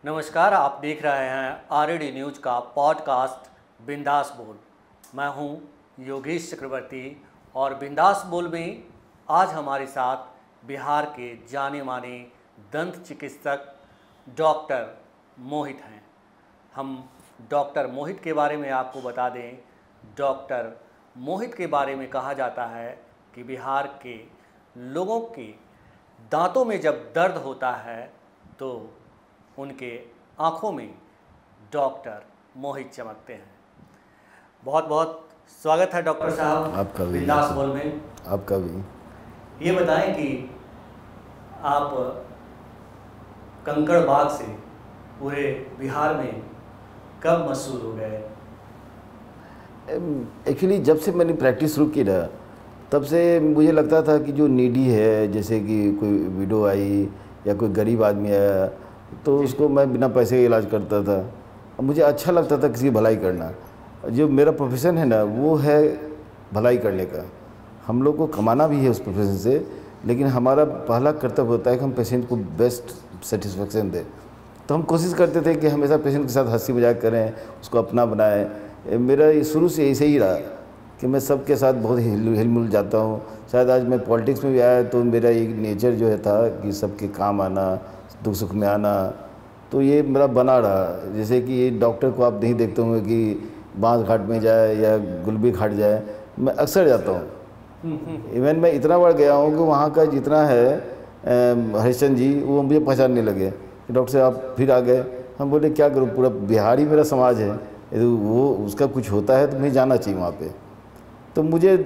नमस्कार, आप देख रहे हैं आरएडी न्यूज़ का पॉडकास्ट बिंदास बोल। मैं हूं योगेश चक्रवर्ती और बिंदास बोल में आज हमारे साथ बिहार के जाने माने दंत चिकित्सक डॉक्टर मोहित हैं। हम डॉक्टर मोहित के बारे में आपको बता दें, डॉक्टर मोहित के बारे में कहा जाता है कि बिहार के लोगों के दांतों में जब दर्द होता है तो उनके आँखों में डॉक्टर मोहित चमकते हैं। बहुत बहुत स्वागत है डॉक्टर साहब आपका भी, बिंदास बोल में। आपका भी। ये बताएं कि आप कंकड़ बाग से पूरे बिहार में कब मशहूर हो गए? एक्चुअली जब से मैंने प्रैक्टिस शुरू की ना, तब से मुझे लगता था कि जो नीडी है, जैसे कि कोई विडो आई या कोई गरीब आदमी आया, तो उसको मैं बिना पैसे के इलाज करता था। अब मुझे अच्छा लगता था किसी की भलाई करना। जो मेरा प्रोफेशन है ना, वो है भलाई करने का। हम लोग को कमाना भी है उस प्रोफेशन से, लेकिन हमारा पहला कर्तव्य होता है कि हम पेशेंट को बेस्ट सेटिस्फेक्शन दें। तो हम कोशिश करते थे कि हमेशा पेशेंट के साथ हंसी मजाक करें, उसको अपना बनाएं। मेरा शुरू से ऐसे ही रहा कि मैं सबके साथ बहुत हिल मिल जाता हूँ। शायद आज मैं पॉलिटिक्स में भी आया तो मेरा एक नेचर जो है था कि सबके काम आना, दुख सुख में आना, तो ये मेरा बना रहा। जैसे कि ये डॉक्टर को आप नहीं देखते होंगे कि बांस घाट में जाए या गुलबी घाट जाए, मैं अक्सर जाता हूँ। इवन मैं इतना बढ़ गया हूँ कि वहाँ का जितना है हरिश्चंद्र जी, वो मुझे पहचानने लगे कि डॉक्टर साहब आप फिर आ गए। हम बोले क्या करूँ, पूरा बिहार ही मेरा समाज है, यदि वो उसका कुछ होता है तो मुझे जाना चाहिए वहाँ पे। तो मुझे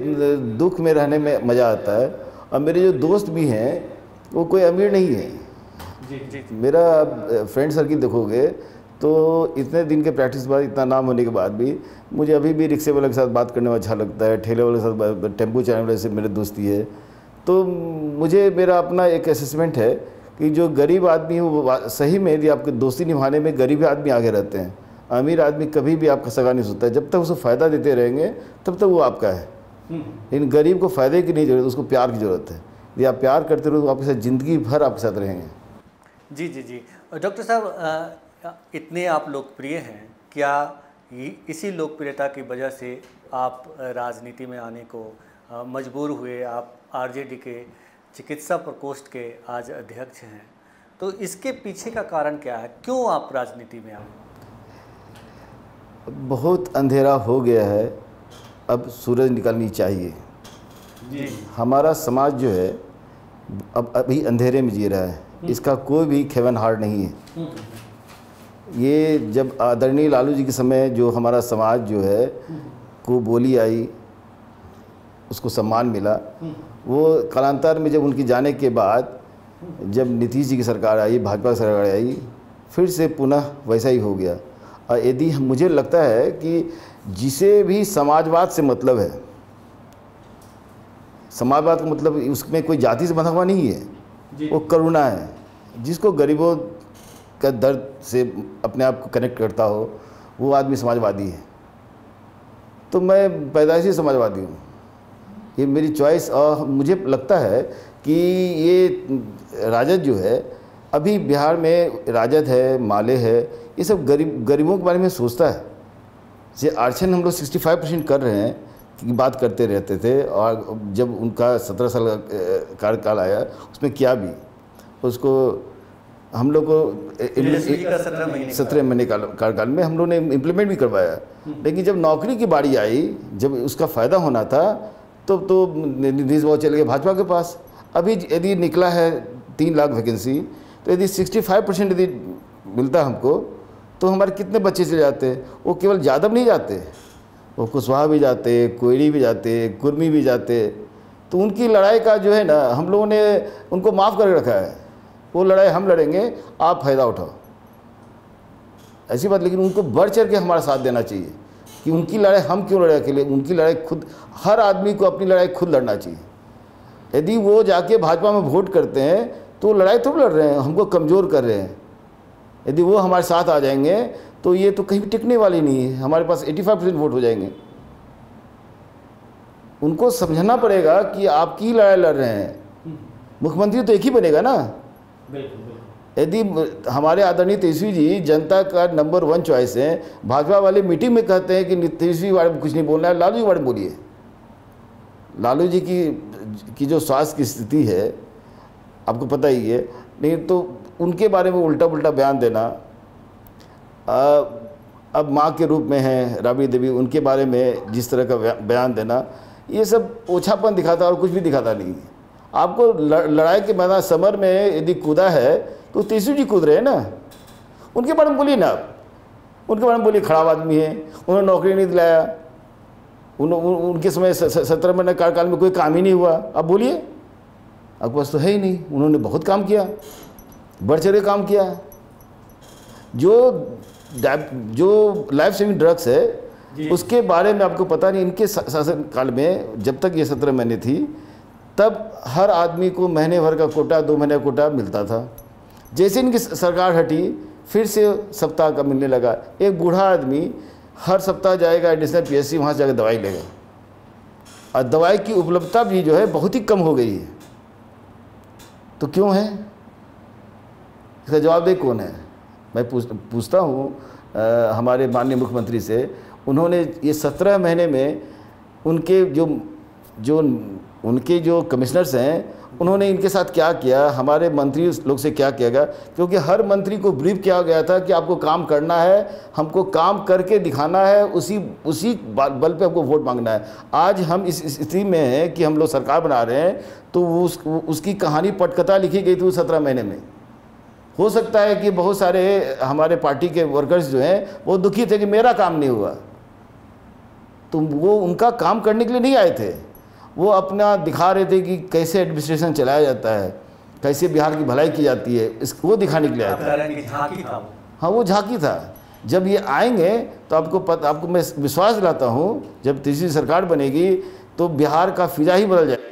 दुख में रहने में मज़ा आता है। और मेरे जो दोस्त भी हैं वो कोई अमीर नहीं है। जी। मेरा फ्रेंड सर्किल देखोगे तो इतने दिन के प्रैक्टिस के बाद, इतना नाम होने के बाद भी मुझे अभी भी रिक्शे वाले के साथ बात करने में अच्छा लगता है, ठेले वाले के साथ, टेम्पो चलाने वाले से मेरी दोस्ती है। तो मुझे मेरा अपना एक असेसमेंट है कि जो गरीब आदमी वो सही में यदि आपकी दोस्ती निभाने में गरीब आदमी आगे रहते हैं। अमीर आदमी कभी भी आपका सगा नहीं सोचता है। जब तक उसको फ़ायदा देते रहेंगे तब तक वो आपका है। लेकिन गरीब को फ़ायदे की नहीं ज़रूरत, उसको प्यार की ज़रूरत है। यदि आप प्यार करते रहो तो आपके साथ ज़िंदगी भर आपके साथ रहेंगे। जी। डॉक्टर साहब, इतने आप लोकप्रिय हैं, क्या इसी लोकप्रियता की वजह से आप राजनीति में आने को मजबूर हुए? आप आरजेडी के चिकित्सा प्रकोष्ठ के आज अध्यक्ष हैं, तो इसके पीछे का कारण क्या है? क्यों आप राजनीति में आए? बहुत अंधेरा हो गया है, अब सूरज निकलनी चाहिए। जी। हमारा समाज जो है अब अभी अंधेरे में जी रहा है, इसका कोई भी खेवनहार नहीं है। ये जब आदरणीय लालू जी के समय जो हमारा समाज जो है को बोली आई, उसको सम्मान मिला, वो कालांतर में जब उनकी जाने के बाद जब नीतीश जी की सरकार आई, भाजपा की सरकार आई, फिर से पुनः वैसा ही हो गया। और यदि मुझे लगता है कि जिसे भी समाजवाद से मतलब है, समाजवाद का मतलब उसमें कोई जाति से बंधा हुआ नहीं है, वो करुणा है। जिसको गरीबों का दर्द से अपने आप को कनेक्ट करता हो, वो आदमी समाजवादी है। तो मैं पैदाइशी समाजवादी हूँ, ये मेरी चॉइस। और मुझे लगता है कि ये राजद जो है, अभी बिहार में राजद है, माले है, ये सब गरीबों के बारे में सोचता है। जैसे आरक्षण हम लोग 65% कर रहे हैं कि बात करते रहते थे, और जब उनका 17 साल कार्यकाल आया उसमें किया भी, उसको हम लोग को 17 महीने कार्यकाल में हम लोग ने इम्प्लीमेंट भी करवाया। लेकिन जब नौकरी की बारी आई, जब उसका फ़ायदा होना था, तो नीतीश बाबू चले गए भाजपा के पास। अभी यदि निकला है 3 लाख वैकेंसी, तो यदि 65% यदि मिलता हमको, तो हमारे कितने बच्चे चले जाते? वो केवल यादव नहीं जाते, वो कुशवाहा भी जाते, कोयरी भी जाते, कुर्मी भी जाते। तो उनकी लड़ाई का जो है ना, हम लोगों ने उनको माफ़ करके रखा है। वो लड़ाई हम लड़ेंगे, आप फ़ायदा उठाओ, ऐसी बात। लेकिन उनको बढ़ चढ़ के हमारा साथ देना चाहिए कि उनकी लड़ाई हम क्यों लड़ाई के लिए, उनकी लड़ाई खुद, हर आदमी को अपनी लड़ाई खुद लड़ना चाहिए। यदि वो जाके भाजपा में वोट करते हैं तो लड़ाई तो लड़ रहे हैं, हमको कमज़ोर कर रहे हैं। यदि वो हमारे साथ आ जाएंगे तो ये तो कहीं भी टिकने वाली नहीं है, हमारे पास 85% वोट हो जाएंगे। उनको समझना पड़ेगा कि आपकी लड़ाई लड़ रहे हैं, मुख्यमंत्री तो एक ही बनेगा ना। बिल्कुल। यदि हमारे आदरणीय तेजस्वी जी जनता का नंबर 1 चॉइस है, भाजपा वाले मीटिंग में कहते हैं कि तेजस्वी बारे में कुछ नहीं बोलना है, लालू जी बारे में बोलिए। लालू जी की जो स्वास्थ्य की स्थिति है आपको पता ही है, नहीं तो उनके बारे में उल्टा पुल्टा बयान देना। अब माँ के रूप में हैं राबड़ी देवी, उनके बारे में जिस तरह का बयान देना, ये सब ओछापन दिखाता और कुछ भी दिखाता नहीं है। आपको लड़ाई के मैदान समर में यदि कूदा है तो तेजस्वी जी कूद रहे हैं ना, उनके बारे में बोलिए ना आप। उनके बारे में बोलिए खराब आदमी है, उन्होंने नौकरी नहीं दिलाया, उनके समय 17 महीने कार्यकाल में कोई काम ही नहीं हुआ। आप बोलिए, आपके पास तो है ही नहीं। उन्होंने बहुत काम किया, बढ़ चढ़ के काम किया। जो लाइफ सेविंग ड्रग्स है उसके बारे में आपको पता नहीं, इनके शासन काल में जब तक ये 17 महीने थी तब हर आदमी को महीने भर का कोटा, 2 महीने का कोटा मिलता था। जैसे इनकी सरकार हटी फिर से सप्ताह का मिलने लगा। एक बूढ़ा आदमी हर सप्ताह जाएगा एडिशनल PSC, वहाँ से जाकर दवाई लेगा, और दवाई की उपलब्धता भी जो है बहुत ही कम हो गई है। तो क्यों है, इसका जवाबदेह कौन है? मैं पूछता हूँ हमारे माननीय मुख्यमंत्री से। उन्होंने ये 17 महीने में उनके जो कमिश्नर्स हैं उन्होंने इनके साथ क्या किया, हमारे मंत्री लोग से क्या किया गया? क्योंकि हर मंत्री को ब्रीफ किया गया था कि आपको काम करना है, हमको काम करके दिखाना है, उसी बल पे हमको वोट मांगना है। आज हम इस स्थिति में हैं कि हम लोग सरकार बना रहे हैं, तो उसकी कहानी पटकथा लिखी गई थी 17 महीने में। हो सकता है कि बहुत सारे हमारे पार्टी के वर्कर्स जो हैं वो दुखी थे कि मेरा काम नहीं हुआ, तो वो उनका काम करने के लिए नहीं आए थे, वो अपना दिखा रहे थे कि कैसे एडमिनिस्ट्रेशन चलाया जाता है, कैसे बिहार की भलाई की जाती है, इसको दिखाने के लिए आए थे। हाँ, वो झांकी था। जब ये आएंगे तो आपको मैं विश्वास दिलाता हूँ, जब तीसरी सरकार बनेगी तो बिहार का फिजा ही बदल जाएगा।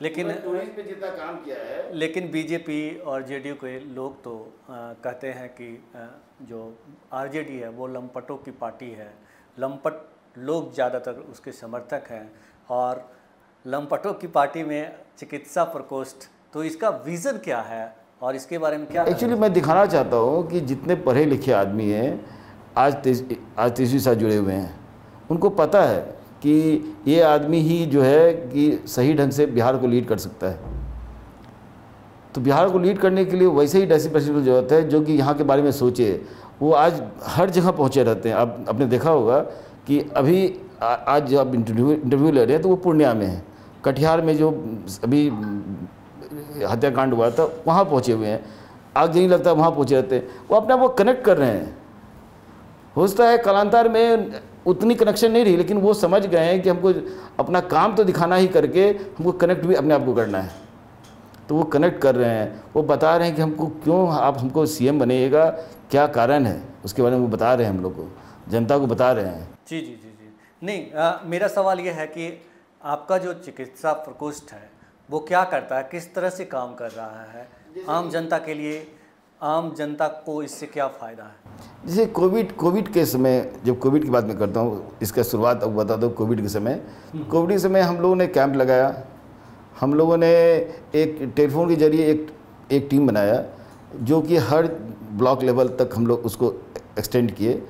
लेकिन टूरिस्ट पे जितना काम किया है, लेकिन बीजेपी और जेडीयू के लोग तो कहते हैं कि जो आरजेडी है वो लंपटों की पार्टी है, लंपट लोग ज़्यादातर उसके समर्थक हैं, और लंपटों की पार्टी में चिकित्सा प्रकोष्ठ, तो इसका विज़न क्या है और इसके बारे में क्या? एक्चुअली मैं दिखाना चाहता हूँ कि जितने पढ़े लिखे आदमी हैं आज तीसरी साथ जुड़े हुए हैं, उनको पता है कि ये आदमी ही जो है कि सही ढंग से बिहार को लीड कर सकता है। तो बिहार को लीड करने के लिए वैसे ही ऐसी पर्सन की जरूरत है जो कि यहाँ के बारे में सोचे। वो आज हर जगह पहुँचे रहते हैं। आप आपने देखा होगा कि अभी आज जो आप इंटरव्यू ले रहे हैं तो वो पूर्णिया में है, कटिहार में जो अभी हत्याकांड हुआ था वहाँ पहुँचे हुए हैं, आग नहीं लगता वहाँ पहुँचे रहते हैं। वो अपने आप को कनेक्ट कर रहे हैं। हो सकता है कालांतर में उतनी कनेक्शन नहीं रही, लेकिन वो समझ गए हैं कि हमको अपना काम तो दिखाना ही करके हमको कनेक्ट भी अपने आप को करना है। तो वो कनेक्ट कर रहे हैं, वो बता रहे हैं कि हमको क्यों आप हमको CM बनाइएगा, क्या कारण है, उसके बारे में वो बता रहे हैं, हम लोग को, जनता को बता रहे हैं। जी जी जी जी नहीं, मेरा सवाल ये है कि आपका जो चिकित्सा प्रकोष्ठ है वो क्या करता है, किस तरह से काम कर रहा है आम जनता के लिए, आम जनता को इससे क्या फ़ायदा है? जैसे कोविड के समय, जब कोविड की बात मैं करता हूँ, इसका शुरुआत अब बता दो। कोविड के समय हम लोगों ने कैंप लगाया, हम लोगों ने एक टेलीफोन के जरिए एक टीम बनाया जो कि हर ब्लॉक लेवल तक हम लोग उसको एक्सटेंड किए।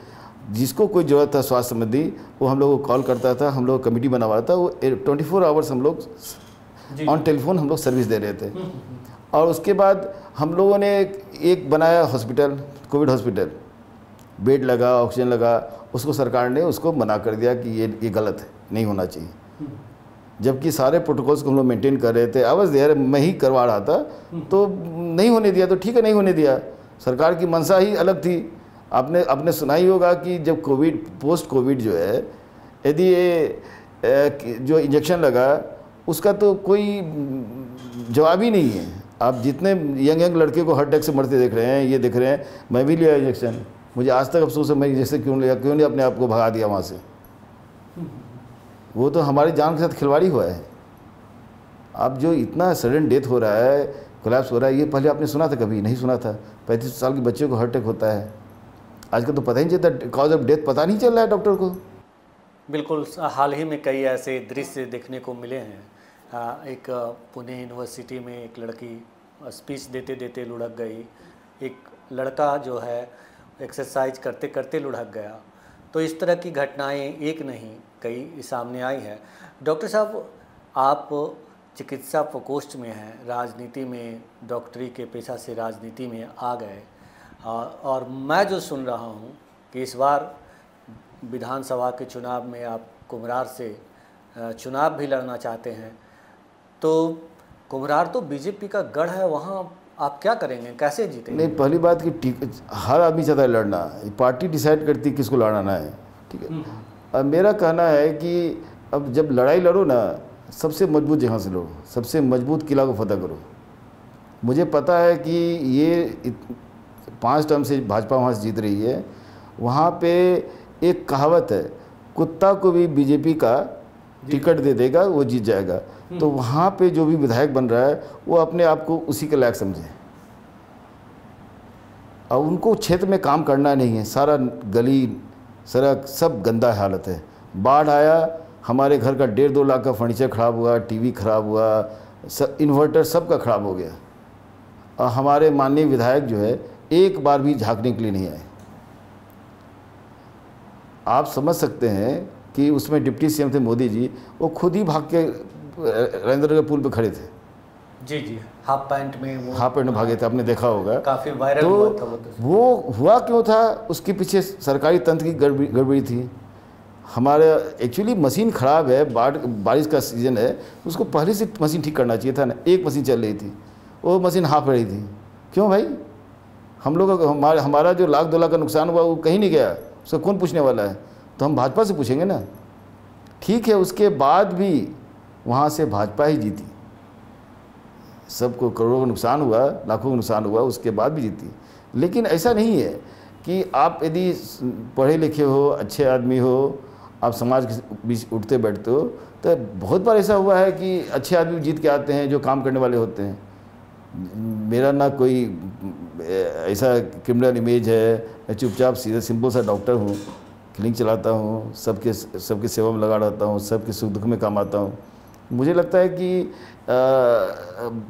जिसको कोई ज़रूरत था स्वास्थ्य संबंधी वो हम लोग को कॉल करता था, हम लोग कमेटी बना हुआ था, वो 24 आवर्स हम लोग ऑन टेलीफोन हम लोग सर्विस दे रहे थे। और उसके बाद हम लोगों ने एक बनाया हॉस्पिटल, कोविड हॉस्पिटल, बेड लगा, ऑक्सीजन लगा, उसको सरकार ने उसको मना कर दिया कि ये गलत है, नहीं होना चाहिए। जबकि सारे प्रोटोकॉल्स को हम लोग मेंटेन कर रहे थे, आवाज़ दे रहे, मैं ही करवा रहा था, तो नहीं होने दिया। तो ठीक है, नहीं होने दिया, सरकार की मंशा ही अलग थी। आपने सुना ही होगा कि जब कोविड, पोस्ट कोविड जो है, यदि ये जो इंजेक्शन लगा उसका तो कोई जवाब ही नहीं है। आप जितने यंग लड़के को हार्ट अटैक से मरते देख रहे हैं, ये देख रहे हैं, मैं भी लिया इंजेक्शन, मुझे आज तक अफसोस है मैं इंजेक्शन क्यों लिया, क्यों नहीं अपने आप को भगा दिया वहाँ से। वो तो हमारी जान के साथ खिलवाड़ी हुआ है। अब जो इतना सडन डेथ हो रहा है, कोलैप्स हो रहा है, ये पहले आपने सुना था? कभी नहीं सुना था। 35 साल के बच्चे को हार्ट अटैक होता है, आजकल तो पता ही नहीं चलता, कॉज ऑफ डेथ पता नहीं चल रहा है डॉक्टर को। बिल्कुल, हाल ही में कई ऐसे दृश्य देखने को मिले हैं। एक पुणे यूनिवर्सिटी में एक लड़की स्पीच देते देते लुढ़क गई, एक लड़का जो है एक्सरसाइज करते करते लुढ़क गया। तो इस तरह की घटनाएं एक नहीं कई सामने आई है। डॉक्टर साहब, आप चिकित्सा प्रकोष्ठ में हैं, राजनीति में, डॉक्टरी के पेशा से राजनीति में आ गए, और मैं जो सुन रहा हूं कि इस बार विधानसभा के चुनाव में आप कुम्हरार से चुनाव भी लड़ना चाहते हैं। तो कुम्हरार तो बीजेपी का गढ़ है, वहाँ आप क्या करेंगे, कैसे जीतेंगे? नहीं, पहली बात कि हर आदमी चाहता है लड़ना, पार्टी डिसाइड करती है किसको लड़ाना है, ठीक है। अब मेरा कहना है कि अब जब लड़ाई लड़ो ना, सबसे मजबूत जगह से लड़ो, सबसे मजबूत किला को फतह करो। मुझे पता है कि ये 5 टर्म से भाजपा वहाँ से जीत रही है। वहाँ पे एक कहावत है, कुत्ता को भी बीजेपी का टिकट दे देगा वो जीत जाएगा। तो वहाँ पे जो भी विधायक बन रहा है वो अपने आप को उसी के लायक समझे, और उनको क्षेत्र में काम करना नहीं है। सारा गली सड़क सब गंदा हालत है। बाढ़ आया, हमारे घर का 1.5-2 लाख का फर्नीचर ख़राब हुआ, टीवी ख़राब हुआ, इन्वर्टर सब का ख़राब हो गया, और हमारे माननीय विधायक जो है एक बार भी झांकने के लिए नहीं आए। आप समझ सकते हैं कि उसमें डिप्टी सीएम थे मोदी जी, वो खुद ही भाग के राजेंद्र के पुल पे खड़े थे। जी जी, हाफ पैंट में भागे थे, आपने देखा होगा, काफ़ी वायरल हुआ था वो हुआ क्यों था? उसके पीछे सरकारी तंत्र की गड़बड़ी थी। हमारे एक्चुअली मशीन ख़राब है, बारिश का सीज़न है, उसको पहले से मशीन ठीक करना चाहिए था ना। एक मशीन चल रही थी, वो मशीन हाफ रही थी। क्यों भाई? हम लोग हमारा जो 1-2 लाख का नुकसान हुआ वो कहीं नहीं गया, उसका कौन पूछने वाला है? तो हम भाजपा से पूछेंगे ना। ठीक है, उसके बाद भी वहाँ से भाजपा ही जीती। सबको करोड़ों का नुकसान हुआ, लाखों का नुकसान हुआ, उसके बाद भी जीती। लेकिन ऐसा नहीं है कि आप यदि पढ़े लिखे हो, अच्छे आदमी हो, आप समाज के बीच उठते बैठते हो, तो बहुत बार ऐसा हुआ है कि अच्छे आदमी जीत के आते हैं जो काम करने वाले होते हैं। मेरा ना कोई ऐसा क्रिमिनल इमेज है, मैं चुपचाप सीधे सिंपल सा डॉक्टर हूँ, क्लिनिक चलाता हूँ, सबके सेवा में लगा रहता हूँ, सबके सुख दुख में काम आता हूँ। मुझे लगता है कि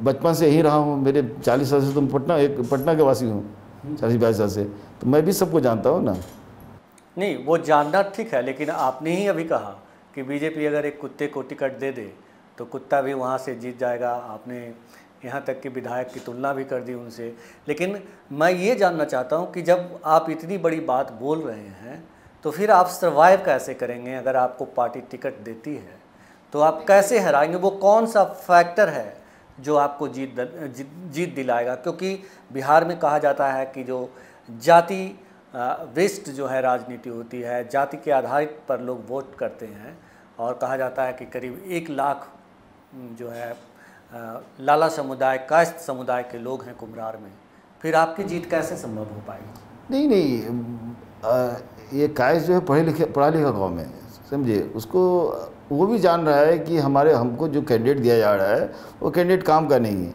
बचपन से यहीं रहा हूँ। मेरे 40 साल से, तुम पटना के वासी हूँ, 40-42 साल से, तो मैं भी सबको जानता हूँ ना। नहीं, वो जानना ठीक है, लेकिन आपने ही अभी कहा कि बीजेपी अगर एक कुत्ते को टिकट दे दे तो कुत्ता भी वहाँ से जीत जाएगा। आपने यहाँ तक कि विधायक की तुलना भी कर दी उनसे। लेकिन मैं ये जानना चाहता हूँ कि जब आप इतनी बड़ी बात बोल रहे हैं तो फिर आप सर्वाइव कैसे करेंगे? अगर आपको पार्टी टिकट देती है तो आप कैसे हराएंगे? वो कौन सा फैक्टर है जो आपको जीत दिलाएगा? क्योंकि बिहार में कहा जाता है कि जो जाति बेस्ड जो है राजनीति होती है, जाति के आधार पर लोग वोट करते हैं, और कहा जाता है कि करीब 1 लाख जो है लाला समुदाय, कायस्थ समुदाय के लोग हैं कुम्हरार में। फिर आपकी जीत कैसे संभव हो पाएगी? नहीं, ये कायस्थ जो है पढ़ा लिखा गाँव में, समझे, उसको वो भी जान रहा है कि हमको जो कैंडिडेट दिया जा रहा है वो कैंडिडेट काम का नहीं है।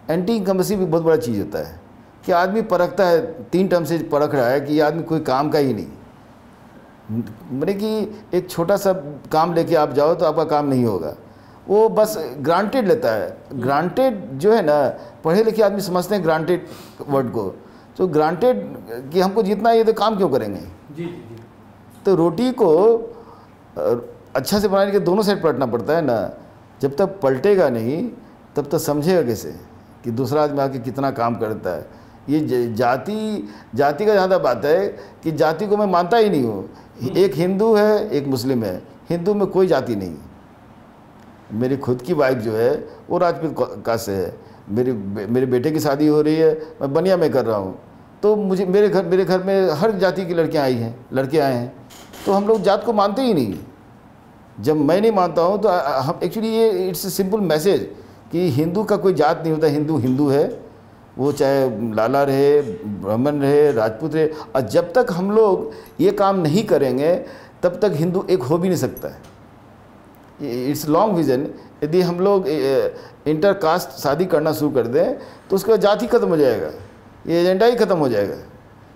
एंटी इनकम्बेंसी भी बहुत बड़ा चीज़ होता है कि आदमी परखता है, 3 टर्म से परख रहा है कि ये आदमी कोई काम का ही नहीं। मैंने कि एक छोटा सा काम लेके आप जाओ तो आपका काम नहीं होगा, वो बस ग्रांटेड लेता है। ग्रांटेड जो है ना, पढ़े लिखे आदमी समझते हैं ग्रांटेड वर्ड को, तो ग्रांटेड कि हमको जितना ये तो काम क्यों करेंगे? जी। तो रोटी को अच्छा से बनाने के दोनों साइड पलटना पड़ता है ना। जब तक पलटेगा नहीं तब तक समझेगा कैसे कि दूसरा आदमी आके कितना काम करता है। ये जाति का ज़्यादा बात है कि जाति को मैं मानता ही नहीं हूँ। एक हिंदू है, एक मुस्लिम है, हिंदू में कोई जाति नहीं। मेरी खुद की वाइफ जो है वो राजपूत कास्ट से है। मेरे बेटे की शादी हो रही है, मैं बनिया में कर रहा हूँ, तो मेरे घर में हर जाति की लड़कियाँ आई हैं, लड़के आए हैं। तो हम लोग जात को मानते ही नहीं। जब मैं नहीं मानता हूँ तो हम एक्चुअली ये इट्स ए सिंपल मैसेज कि हिंदू का कोई जात नहीं होता। हिंदू हिंदू है, वो चाहे लाला रहे, ब्राह्मण रहे, राजपूत रहे। और जब तक हम लोग ये काम नहीं करेंगे तब तक हिंदू एक हो भी नहीं सकता है। It's long vision. यदि हम लोग इंटर कास्ट शादी करना शुरू कर दें तो उसका जाति खत्म हो जाएगा, ये एजेंडा ही खत्म हो जाएगा।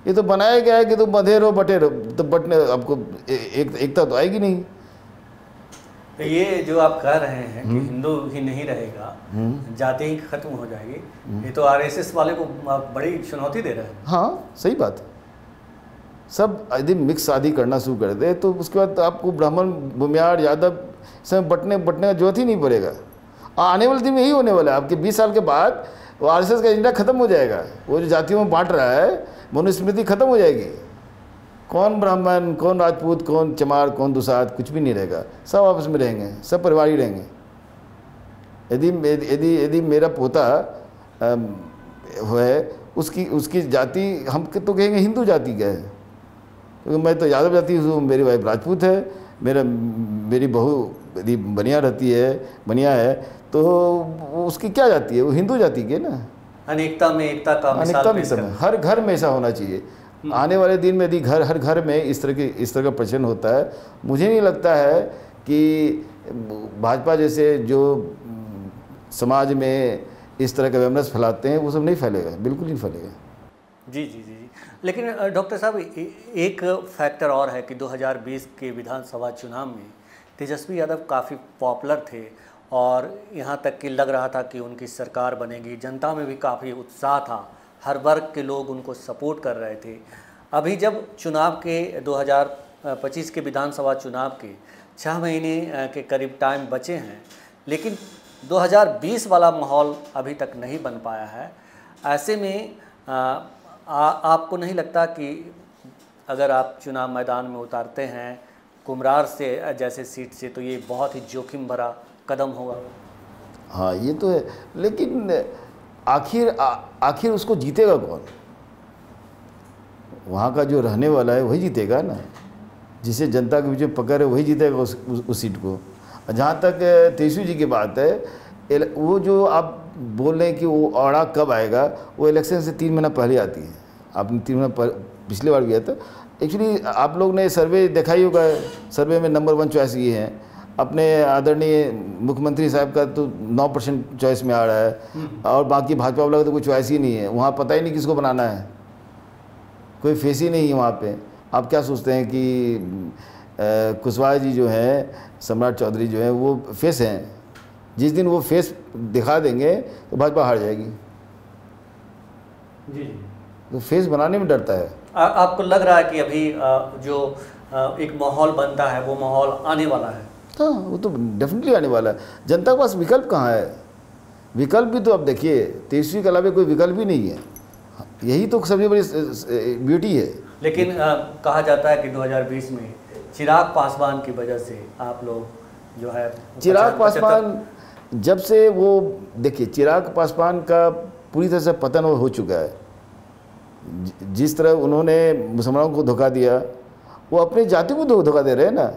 ये तो बनाया गया है कि तुम बधे रहो बटे रहो, तो बटने आपको एकता तो आएगी नहीं। तो ये जो आप कह रहे हैं कि हिंदू ही नहीं रहेगा, जाति ही खत्म हो जाएगी, ये तो आरएसएस वाले को आप बड़ी चुनौती दे रहे हैं। हाँ सही बात है। सब यदि मिक्स शादी करना शुरू कर दे तो उसके बाद आपको ब्राह्मण, भूमियार, यादव सब बटने का जरूरत ही नहीं पड़ेगा। आने वाले दिन में यही होने वाला है। आपके 20 साल के बाद वो आरएसएस का एजेंडा खत्म हो जाएगा। वो जो जातियों में बांट रहा है, मनुस्मृति खत्म हो जाएगी। कौन ब्राह्मण, कौन राजपूत, कौन चमार, कौन दुसाध, कुछ भी नहीं रहेगा। सब आपस में रहेंगे, सब परिवार ही रहेंगे। यदि मेरा पोता है, उसकी जाति हम तो कहेंगे हिंदू जाति का है, क्योंकि मैं तो यादव जाति हूँ, मेरी वाइफ राजपूत है, मेरी बहू यदि बनिया रहती है, बनिया है, तो उसकी क्या जाति है? वो हिंदू जाति के ना। अनेकता में एकता का मिसाल पेश करना। हर घर में ऐसा होना चाहिए। आने वाले दिन में यदि हर घर में इस तरह का प्रचलन होता है, मुझे नहीं लगता है कि भाजपा जैसे जो समाज में इस तरह का वेमनस फैलाते हैं वो सब नहीं फैलेगा, बिल्कुल नहीं फैलेगा। जी जी जी जी। लेकिन डॉक्टर साहब, एक फैक्टर और है कि 2020 के विधानसभा चुनाव में तेजस्वी यादव काफ़ी पॉपुलर थे और यहाँ तक कि लग रहा था कि उनकी सरकार बनेगी। जनता में भी काफ़ी उत्साह था, हर वर्ग के लोग उनको सपोर्ट कर रहे थे। अभी जब चुनाव के 2025 के विधानसभा चुनाव के 6 महीने के करीब टाइम बचे हैं, लेकिन 2020 वाला माहौल अभी तक नहीं बन पाया है। ऐसे में आपको नहीं लगता कि अगर आप चुनाव मैदान में उतारते हैं कुम्हरार से जैसे सीट से, तो ये बहुत ही जोखिम भरा कदम होगा? हाँ ये तो है, लेकिन आखिर उसको जीतेगा कौन? वहाँ का जो रहने वाला है वही जीतेगा ना, जिसे जनता के बीच में पकड़ है वही जीतेगा उस सीट को। जहाँ तक तेजस्वी जी की बात है, वो जो आप बोल रहे हैं कि वो औड़ा कब आएगा, वो इलेक्शन से 3 महीना पहले आती है। आपने 3 महीना पिछले बार गया था। एक्चुअली आप लोग ने सर्वे देखा ही होगा, सर्वे में नंबर 1 चॉइस ये है। अपने आदरणीय मुख्यमंत्री साहब का तो 9% चॉइस में आ रहा है, और बाकी भाजपा वाला का तो कोई चॉइस ही नहीं है। वहाँ पता ही नहीं किसको बनाना है, कोई फेस ही नहीं है वहाँ पे। आप क्या सोचते हैं कि कुशवाहा जी जो हैं, सम्राट चौधरी जो हैं, वो फेस हैं? जिस दिन वो फेस दिखा देंगे तो भाजपा हार जाएगी। जी। तो फेस बनाने में डरता है। आपको लग रहा है कि अभी जो एक माहौल बनता है वो माहौल आने वाला है? हाँ वो तो डेफिनेटली आने वाला है। जनता के पास विकल्प कहाँ है? विकल्प भी तो अब देखिए, तेजस्वी के अलावा कोई विकल्प भी नहीं है। यही तो सबसे बड़ी ब्यूटी है। लेकिन कहा जाता है कि 2020 में चिराग पासवान की वजह से आप लोग जो है, चिराग पासवान जब से वो देखिए, चिराग पासवान का पूरी तरह से पतन हो चुका है। जिस तरह उन्होंने मुसलमानों को धोखा दिया, वो अपनी जाति को धोखा दे रहे हैं ना,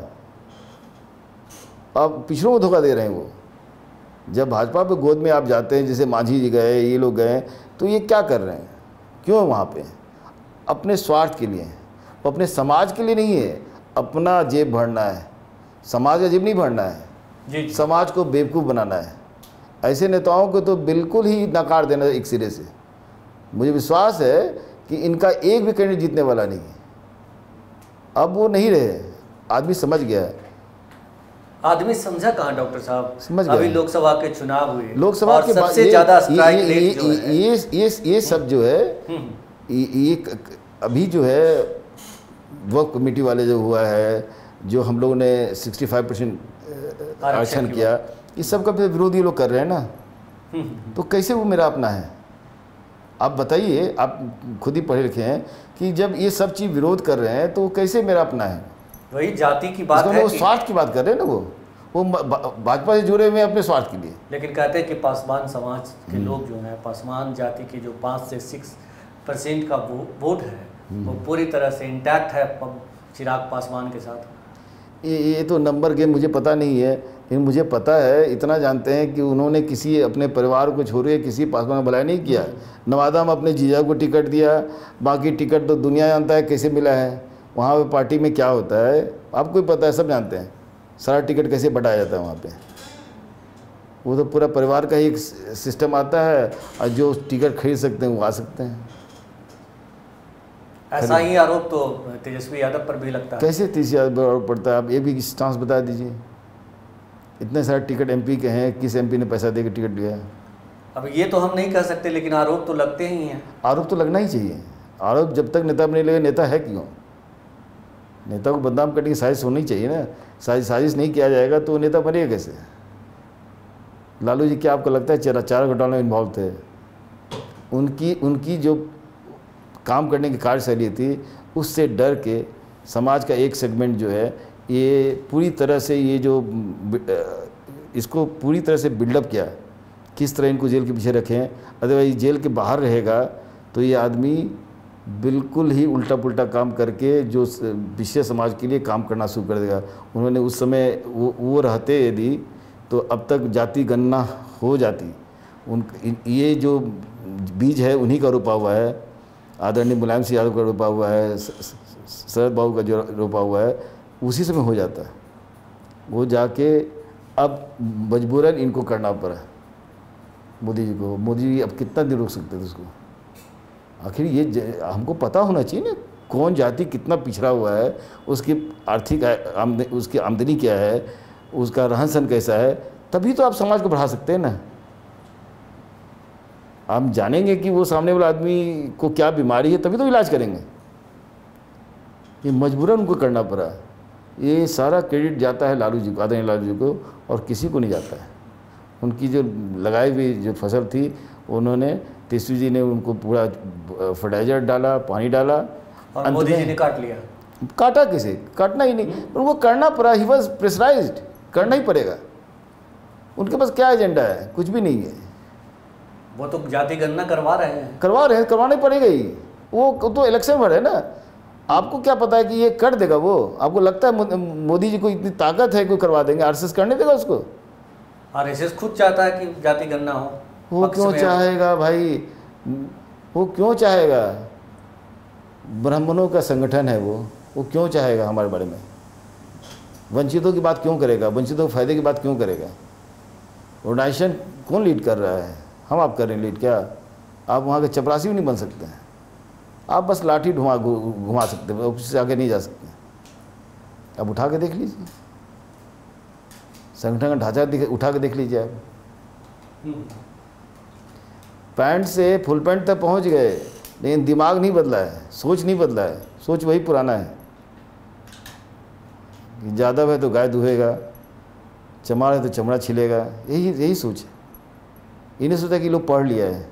अब पिछड़ों को धोखा दे रहे हैं। वो जब भाजपा पे गोद में आप जाते हैं, जैसे मांझी जी गए, ये लोग गए, तो ये क्या कर रहे हैं? क्यों वहाँ पे? अपने स्वार्थ के लिए, वो अपने समाज के लिए नहीं है, अपना जेब भरना है। समाज का जेब नहीं भरना है, जी। समाज को बेवकूफ़ बनाना है। ऐसे नेताओं को तो बिल्कुल ही नकार देना एक सिरे से। मुझे विश्वास है कि इनका एक भी कैंडिडेट जीतने वाला नहीं है। अब वो नहीं रहे, आदमी समझ गया है। आदमी समझा कहाँ डॉक्टर साहब? समझ अभी लोकसभा के चुनाव हुए, लोकसभा के सबसे ज़्यादा स्ट्राइक रेट जो है, ये सब जो है, ये अभी जो है वर्क कमेटी वाले जो हुआ है, जो हम लोगों ने 65% आरक्षण किया, ये सब का विरोधी लोग कर रहे हैं ना। तो कैसे वो मेरा अपना है? आप बताइए, आप खुद ही पढ़े लिखे हैं कि जब ये सब चीज़ विरोध कर रहे हैं तो वो कैसे मेरा अपना है? वही जाति की बात है, वो स्वार्थ की बात कर रहे हैं ना। वो भाजपा से जुड़े हुए अपने स्वार्थ के लिए। लेकिन कहते हैं कि पासवान समाज के लोग जो हैं, पासवान जाति की जो 5 से 6% का वोट है, वो पूरी तरह से इंटैक्ट है चिराग पासवान के साथ। ये तो नंबर गेम मुझे पता नहीं है, लेकिन मुझे पता है, इतना जानते हैं कि उन्होंने किसी अपने परिवार को छोड़ के किसी पासवान को बुलाया नहीं किया। नवादा में अपने जीजा को टिकट दिया, बाकी टिकट तो दुनिया जानता है कैसे मिला है। वहाँ पे पार्टी में क्या होता है आपको ही पता है, सब जानते हैं सारा टिकट कैसे बंटाया जाता है वहाँ पे। वो तो पूरा परिवार का ही एक सिस्टम आता है, और जो टिकट खरीद सकते हैं वो आ सकते हैं। ऐसा ही आरोप तो तेजस्वी यादव पर भी लगता है। कैसे तेजस्वी यादव पर आरोप पड़ता है? आप ये भी स्टांस बता दीजिए। इतने सारे टिकट एमपी के हैं, किस एमपी ने पैसा दे के टिकट लिया है? अब ये तो हम नहीं कह सकते, लेकिन आरोप तो लगते ही हैं। आरोप तो लगना ही चाहिए। आरोप जब तक नेता नहीं लगे, नेता है क्यों? नेता को बदनाम करने की साजिश होनी चाहिए ना। साजिश नहीं किया जाएगा तो नेता बनेगा कैसे? लालू जी क्या आपको लगता है चारा घोटाले में इन्वॉल्व थे? उनकी जो काम करने की कार्यशैली थी, उससे डर के समाज का एक सेगमेंट जो है, ये पूरी तरह से इसको पूरी तरह से बिल्डअप किया, किस तरह इनको जेल के पीछे रखें। अदरवाइज जेल के बाहर रहेगा तो ये आदमी बिल्कुल ही उल्टा पुल्टा काम करके जो विशेष समाज के लिए काम करना शुरू कर देगा। उन्होंने उस समय वो रहते यदि, तो अब तक जाति गणना हो जाती। ये जो बीज है उन्हीं का रोपा हुआ है, आदरणीय मुलायम सिंह यादव का रोपा हुआ है, शरद बाबू का जो रोपा हुआ है, उसी समय हो जाता है। वो जाके अब मजबूरन इनको करना पड़ा मोदी जी को। मोदी जी अब कितना दिन रोक सकते थे उसको? आखिर ये हमको पता होना चाहिए ना, कौन जाति कितना पिछड़ा हुआ है, उसकी आर्थिक उसकी आमदनी क्या है, उसका रहन सहन कैसा है, तभी तो आप समाज को बढ़ा सकते हैं ना। आप जानेंगे कि वो सामने वाला आदमी को क्या बीमारी है, तभी तो इलाज करेंगे। ये मजबूरन उनको करना पड़ा। ये सारा क्रेडिट जाता है लालू जी को, आदरणीय लालू जी को, और किसी को नहीं जाता है। उनकी जो लगाई हुई जो फसल थी, उन्होंने तेजस्वी जी ने उनको पूरा फर्टिलाइजर डाला, पानी डाला, और मोदी जी ने काट लिया। काटा किसे? काटना ही नहीं, उनको करना पड़ा। ही वॉज प्रेशराइज्ड, करना ही पड़ेगा। उनके पास क्या एजेंडा है? कुछ भी नहीं है। वो तो जाति गणना करवा रहे हैं, करवाना ही पड़ेगा ही। वो तो इलेक्शन भर है ना। आपको क्या पता है कि ये कर देगा? वो आपको लगता है मोदी जी को इतनी ताकत है कि करवा देंगे? आरएसएस करने देगा उसको? आरएसएस खुद चाहता है कि जाति गणना हो। वो क्यों चाहेगा भाई? वो क्यों चाहेगा? ब्राह्मणों का संगठन है वो क्यों चाहेगा हमारे बारे में? वंचितों की बात क्यों करेगा? वंचितों के फायदे की बात क्यों करेगा? ऑर्गेनाइजेशन कौन लीड कर रहा है? हम आप कर रहे हैं लीड? क्या आप वहाँ के चपरासी भी नहीं बन सकते हैं? आप बस लाठी घुमा सकते हैं, उससे आगे नहीं जा सकते। अब उठा के देख लीजिए, संगठन का ढांचा उठा के देख लीजिए आप। पैंट से फुल पैंट तक पहुंच गए, लेकिन दिमाग नहीं बदला है, सोच नहीं बदला है। सोच वही पुराना है कि जादव है तो गाय दुहेगा, चमार है तो चमड़ा छिलेगा। यही सोच है। इन्हें सोचा कि लोग पढ़ लिया है।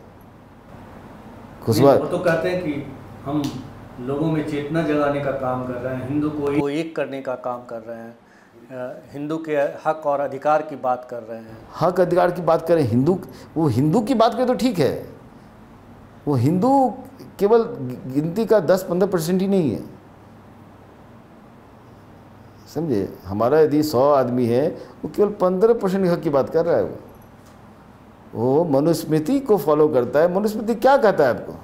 खुशबा वो तो कहते हैं कि हम लोगों में चेतना जगाने का काम कर रहे हैं, हिंदू को एक करने का काम कर रहे हैं, हिंदू के हक और अधिकार की बात कर रहे हैं। हक अधिकार की बात करें, वो हिंदू की बात करें तो ठीक है। वो हिंदू केवल गिनती का 10-15% ही नहीं है, समझे? हमारा यदि 100 आदमी है, वो केवल 15% हक की बात कर रहा है। वो मनुस्मृति को फॉलो करता है। मनुस्मृति क्या कहता है आपको?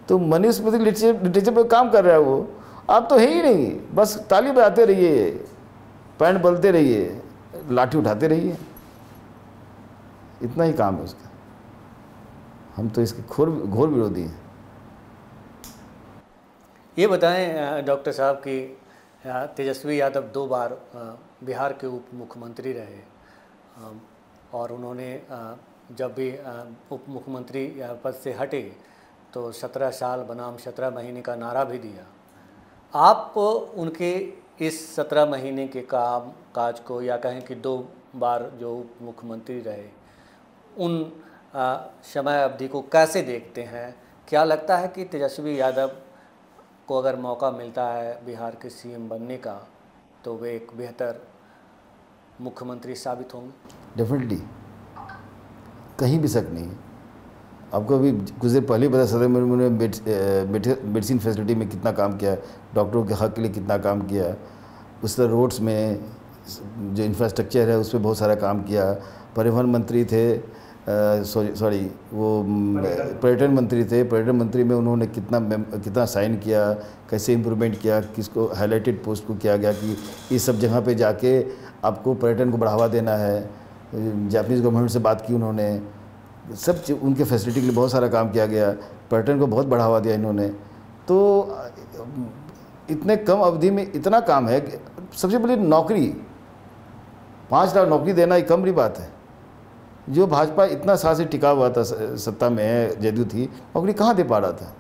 तो मनुस्मृति लिटरेचर पे काम कर रहा है वो। आप तो है ही नहीं, बस ताली बजाते रहिए, पैंट बलते रहिए, लाठी उठाते रहिए, इतना ही काम है उसका। हम तो इसके घोर विरोधी हैं। ये बताएं डॉक्टर साहब कि तेजस्वी यादव 2 बार बिहार के उप मुख्यमंत्री रहे, और उन्होंने जब भी उप मुख्यमंत्री पद से हटे तो 17 साल बनाम 17 महीने का नारा भी दिया। आप उनके इस 17 महीने के काम काज को, या कहें कि 2 बार जो उप मुख्यमंत्री रहे, उन समय अवधि को कैसे देखते हैं? क्या लगता है कि तेजस्वी यादव को अगर मौका मिलता है बिहार के सीएम बनने का, तो वे एक बेहतर मुख्यमंत्री साबित होंगे? डेफिनेटली, कहीं भी शक नहीं। आपको अभी कुछ देर पहले पता सदर में उन्होंने मेडिसिन फैसिलिटी में कितना काम किया, डॉक्टरों के हक के लिए कितना काम किया, उस तरह रोड्स में जो इंफ्रास्ट्रक्चर है उस पर बहुत सारा काम किया। परिवहन मंत्री थे, वो पर्यटन मंत्री थे। पर्यटन मंत्री में उन्होंने कितना साइन किया, कैसे इम्प्रूवमेंट किया, किसको हाईलाइटेड पोस्ट को किया गया कि इस सब जगह पे जाके आपको पर्यटन को बढ़ावा देना है। जापानीज़ गवर्नमेंट से बात की उन्होंने, सब उनके फैसिलिटी के लिए बहुत सारा काम किया गया। पर्यटन को बहुत बढ़ावा दिया इन्होंने। तो इतने कम अवधि में इतना काम है, सबसे बड़ी नौकरी, 5 लाख नौकरी देना एक कम बड़ी बात है। जो भाजपा इतना साल से टिका हुआ था, सत्ता में है, जदयू थी, नौकरी कहाँ दे पा रहा था।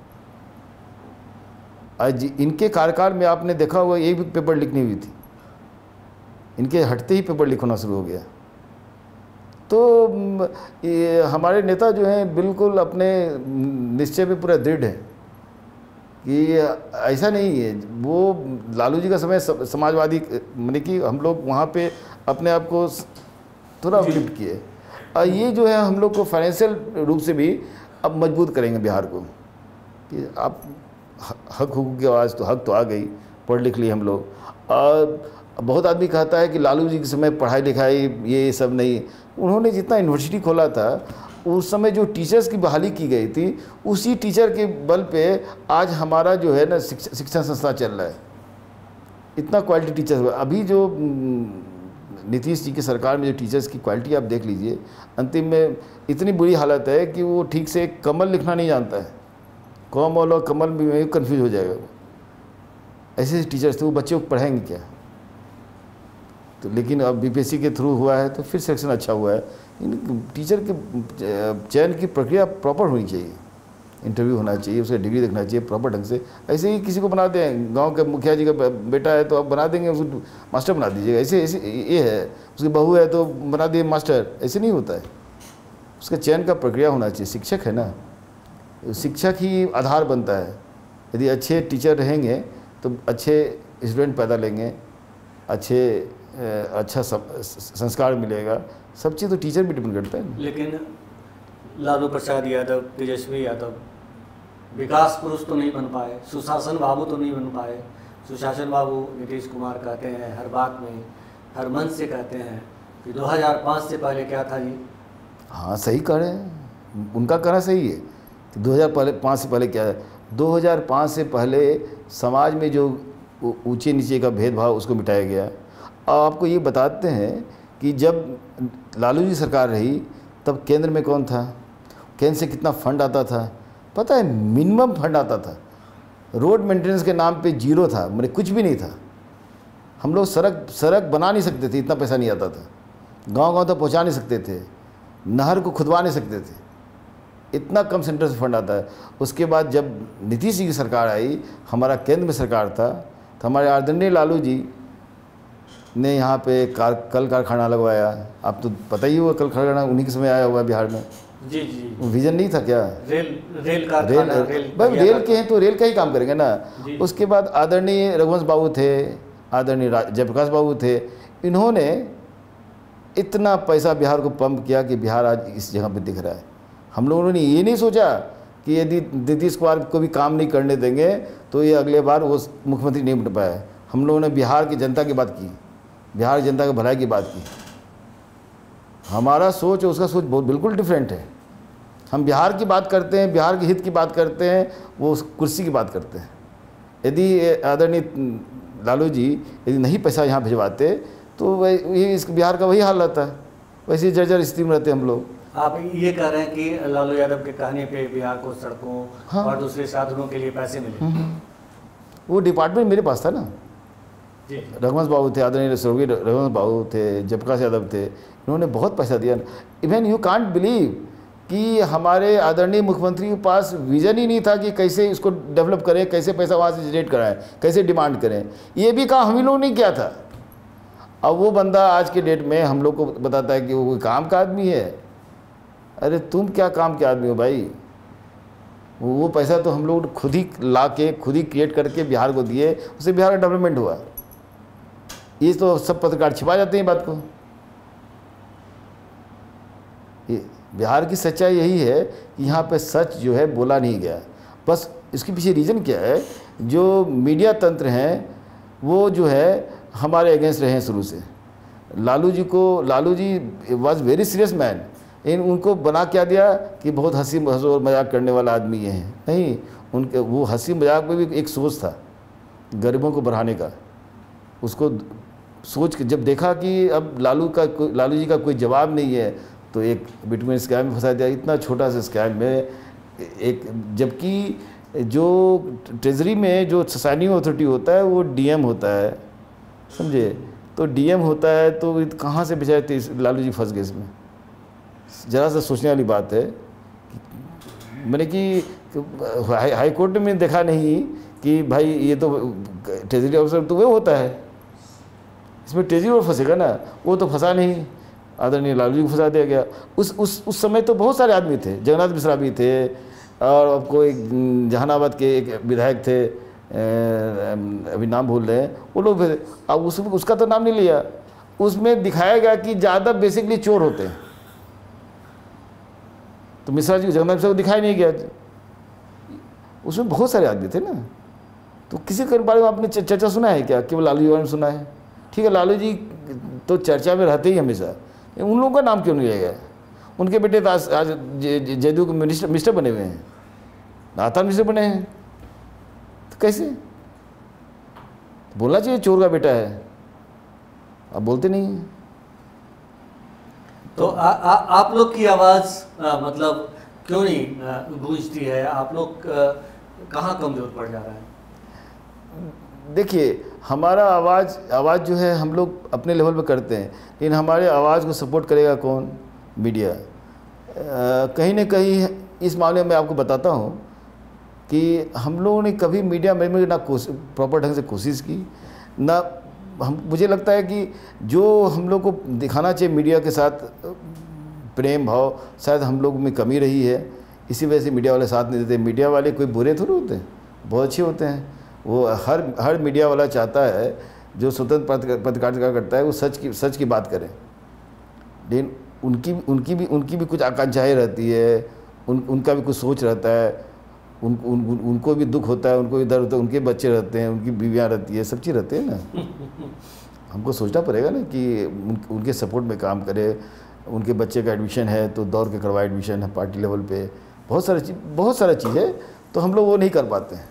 आज इनके कार्यकाल में आपने देखा हुआ एक भी पेपर लीक नहीं हुई थी, इनके हटते ही पेपर लीक होना शुरू हो गया। तो ये हमारे नेता जो हैं बिल्कुल अपने निश्चय में पूरा दृढ़ है कि ऐसा नहीं है। वो लालू जी का समय समाजवादी, माने कि हम लोग वहाँ पे अपने आप को थोड़ा लिफ्ट किए, और ये जो है हम लोग को फाइनेंशियल रूप से भी अब मजबूत करेंगे बिहार को कि आप हक हुकूक की आवाज़ तो हक तो आ गई, पढ़ लिख लिए हम लोग। और बहुत आदमी कहता है कि लालू जी के समय पढ़ाई लिखाई ये सब नहीं, उन्होंने जितना यूनिवर्सिटी खोला था उस समय जो टीचर्स की बहाली की गई थी, उसी टीचर के बल पे आज हमारा जो है ना शिक्षण संस्था चल रहा है। इतना क्वालिटी टीचर्स, अभी जो नीतीश जी की सरकार में जो टीचर्स की क्वालिटी आप देख लीजिए, अंतिम में इतनी बुरी हालत है कि वो ठीक से कमल लिखना नहीं जानता है, कमल और कमल में कन्फ्यूज हो जाएगा। ऐसे टीचर्स थे, वो बच्चे को पढ़ाएंगे क्या। तो लेकिन अब बीपीएससी के थ्रू हुआ है तो फिर सिलेक्शन अच्छा हुआ है। इन टीचर के चयन की प्रक्रिया प्रॉपर होनी चाहिए, इंटरव्यू होना चाहिए, उसका डिग्री देखना चाहिए प्रॉपर ढंग से। ऐसे ही किसी को बना दें, गांव के मुखिया जी का बेटा है तो आप बना देंगे उसको मास्टर बना दीजिएगा, ऐसे ऐसे ये है। उसकी बहू है तो बना दिए मास्टर, ऐसे नहीं होता है। उसका चयन का प्रक्रिया होना चाहिए। शिक्षक है ना, शिक्षक ही आधार बनता है। यदि अच्छे टीचर रहेंगे तो अच्छे स्टूडेंट पैदा लेंगे, अच्छा संस्कार मिलेगा। सब चीज़ तो टीचर भी डिपेंड करता है। लेकिन लालू प्रसाद यादव, तेजस्वी यादव विकास पुरुष तो नहीं बन पाए, सुशासन बाबू तो नहीं बन पाए। सुशासन बाबू नीतीश कुमार कहते हैं हर बात में, हर मंच से कहते हैं कि 2005 से पहले क्या था जी। हाँ सही कह रहे हैं, उनका कहना सही है कि 2005 से पहले क्या है। 2005 से पहले समाज में जो ऊंचे नीचे का भेदभाव उसको मिटाया गया। और आपको ये बताते हैं कि जब लालू जी सरकार रही तब केंद्र में कौन था, केंद्र से कितना फंड आता था पता है। मिनिमम फंड आता था, रोड मेंटेनेंस के नाम पे जीरो था, मतलब कुछ भी नहीं था। हम लोग सड़क बना नहीं सकते थे, इतना पैसा नहीं आता था। गांव-गांव तक पहुंचा नहीं सकते थे, नहर को खुदवा नहीं सकते थे, इतना कम सेंटर से फंड आता है। उसके बाद जब नीतीश जी की सरकार आई, हमारा केंद्र में सरकार था, तो हमारे आदरणीय लालू जी ने यहाँ पे कल कारखाना लगवाया। आप तो पता ही हुआ, कल कारखाना उन्हीं के समय आया हुआ बिहार में। जी जी। विजन नहीं था क्या, रेल कारखाना, भाई रेल के हैं तो रेल का ही काम करेंगे ना। उसके बाद आदरणीय रघुवंश बाबू थे, आदरणीय जयप्रकाश बाबू थे, इन्होंने इतना पैसा बिहार को पंप किया कि बिहार आज इस जगह पे दिख रहा है। हम लोगों ने ये नहीं सोचा कि यदि नीतीश कुमार को भी काम नहीं करने देंगे तो ये अगले बार वो मुख्यमंत्री नहीं बन पाए। हम लोगों ने बिहार की जनता की बात की, बिहार जनता की भलाई की बात की। हमारा सोच और उसका सोच बहुत बिल्कुल डिफरेंट है। हम बिहार की बात करते हैं, बिहार के हित की बात करते हैं, वो कुर्सी की बात करते हैं। यदि आदरणीय लालू जी यदि नहीं पैसा यहाँ भिजवाते तो ये इस बिहार का वही हाल रहता है, वैसे जर्जर स्थिति में रहते हम लोग। आप ये कह रहे हैं कि लालू यादव के कहने पे बिहार को सड़कों हाँ। और दूसरे साधनों के लिए पैसे मिले। वो डिपार्टमेंट मेरे पास था ना। जी। रघुवंश बाबू थे, आदरणीय स्वर्गीय रघुवंश बाबू थे, जयप्रकाश यादव थे, इन्होंने बहुत पैसा दिया। इवन यू कांट बिलीव कि हमारे आदरणीय मुख्यमंत्री के पास विजन ही नहीं था कि कैसे इसको डेवलप करें, कैसे पैसा वहाँ से जनरेट कराएं, कैसे डिमांड करें। ये भी काम हम ही लोगों ने किया था। अब वो बंदा आज के डेट में हम लोग को बताता है कि वो कोई काम का आदमी है। अरे तुम क्या काम के आदमी हो भाई। वो पैसा तो हम लोग खुद ही ला के खुद ही क्रिएट करके बिहार को दिए, उससे बिहार का डेवलपमेंट हुआ। ये तो सब पत्रकार छिपा जाते हैं बात को। ये बिहार की सच्चाई यही है कि यहाँ पे सच जो है बोला नहीं गया। बस इसके पीछे रीज़न क्या है, जो मीडिया तंत्र हैं वो जो है हमारे अगेंस्ट रहे हैं शुरू से। Lalu ji was very serious man. उनको बना क्या दिया कि बहुत हंसी मजाक करने वाला आदमी ये है। नहीं, उनके वो हंसी मजाक में भी एक सोच था गरीबों को बढ़ाने का। उसको सोच के जब देखा कि अब लालू जी का कोई जवाब नहीं है तो एक बिटकॉइन स्कैम में फंसा दिया। इतना छोटा सा स्कैम में एक, जबकि जो ट्रेजरी में जो सैनिंग अथॉरिटी होता है वो डीएम होता है, समझे। तो डीएम होता है तो कहाँ से बेचारे लालू जी फंस गए इसमें, ज़रा सा सोचने वाली बात है। मैंने कि हाई कोर्ट में देखा नहीं कि भाई ये तो ट्रेजरी ऑफिसर तो वो होता है, इसमें ट्रेजरी ऑफिसर फंसेगा ना, वो तो फंसा नहीं, आदरणीय लालू जी को फंसा दिया गया। उस समय तो बहुत सारे आदमी थे, जगन्नाथ मिश्रा भी थे, और कोई जहानाबाद के एक विधायक थे, अभी नाम भूल रहे हैं, वो लोग थे। अब उसका तो नाम नहीं लिया। उसमें दिखाया गया कि ज़्यादा बेसिकली चोर होते हैं, तो मिश्रा जी को, जगन्नाथ मिश्रा को दिखाई नहीं गया। उसमें बहुत सारे आदमी थे ना, तो किसी के बारे में आपने चर्चा सुना है क्या? केवल लालू जी बारे में सुना है। ठीक है, लालू जी तो चर्चा में रहते ही हमेशा, उन लोगों का नाम क्यों नहीं लिया गया? उनके बेटे तो आज जदयू के मिनिस्टर बने हुए हैं, नाता मिनिस्टर बने हैं, तो कैसे? बोलना चाहिए चोर का बेटा है, आप बोलते नहीं हैं। तो आप लोग की आवाज़ मतलब क्यों नहीं गूंजती है? आप लोग कहाँ कमज़ोर पड़ जा रहा है? देखिए, हमारा आवाज़ जो है हम लोग अपने लेवल पे करते हैं, लेकिन हमारे आवाज़ को सपोर्ट करेगा कौन? मीडिया। कहीं ना कहीं इस मामले में आपको बताता हूँ कि हम लोगों ने कभी मीडिया में ना प्रॉपर ढंग से कोशिश की ना। मुझे लगता है कि जो हम लोग को दिखाना चाहिए मीडिया के साथ प्रेम भाव, शायद हम लोग में कमी रही है, इसी वजह से मीडिया वाले साथ नहीं देते। मीडिया वाले कोई बुरे थोड़े होते हैं, बहुत अच्छे होते हैं। वो हर मीडिया वाला चाहता है जो स्वतंत्र पत्रकारिता करता है वो सच की बात करे, लेकिन उनकी भी कुछ आकांक्षाएँ रहती है, उनका भी कुछ सोच रहता है, उनको भी दुख होता है, उनको भी दर्द होता है, उनके बच्चे रहते हैं, उनकी बीवियाँ रहती है, सब चीज़ रहते हैं ना। हमको सोचना पड़ेगा ना कि उनके सपोर्ट में काम करे। उनके बच्चे का एडमिशन है तो दौड़ के करवाए, एडमिशन है पार्टी लेवल पे, बहुत सारा चीज़ है, तो हम लोग वो नहीं कर पाते हैं।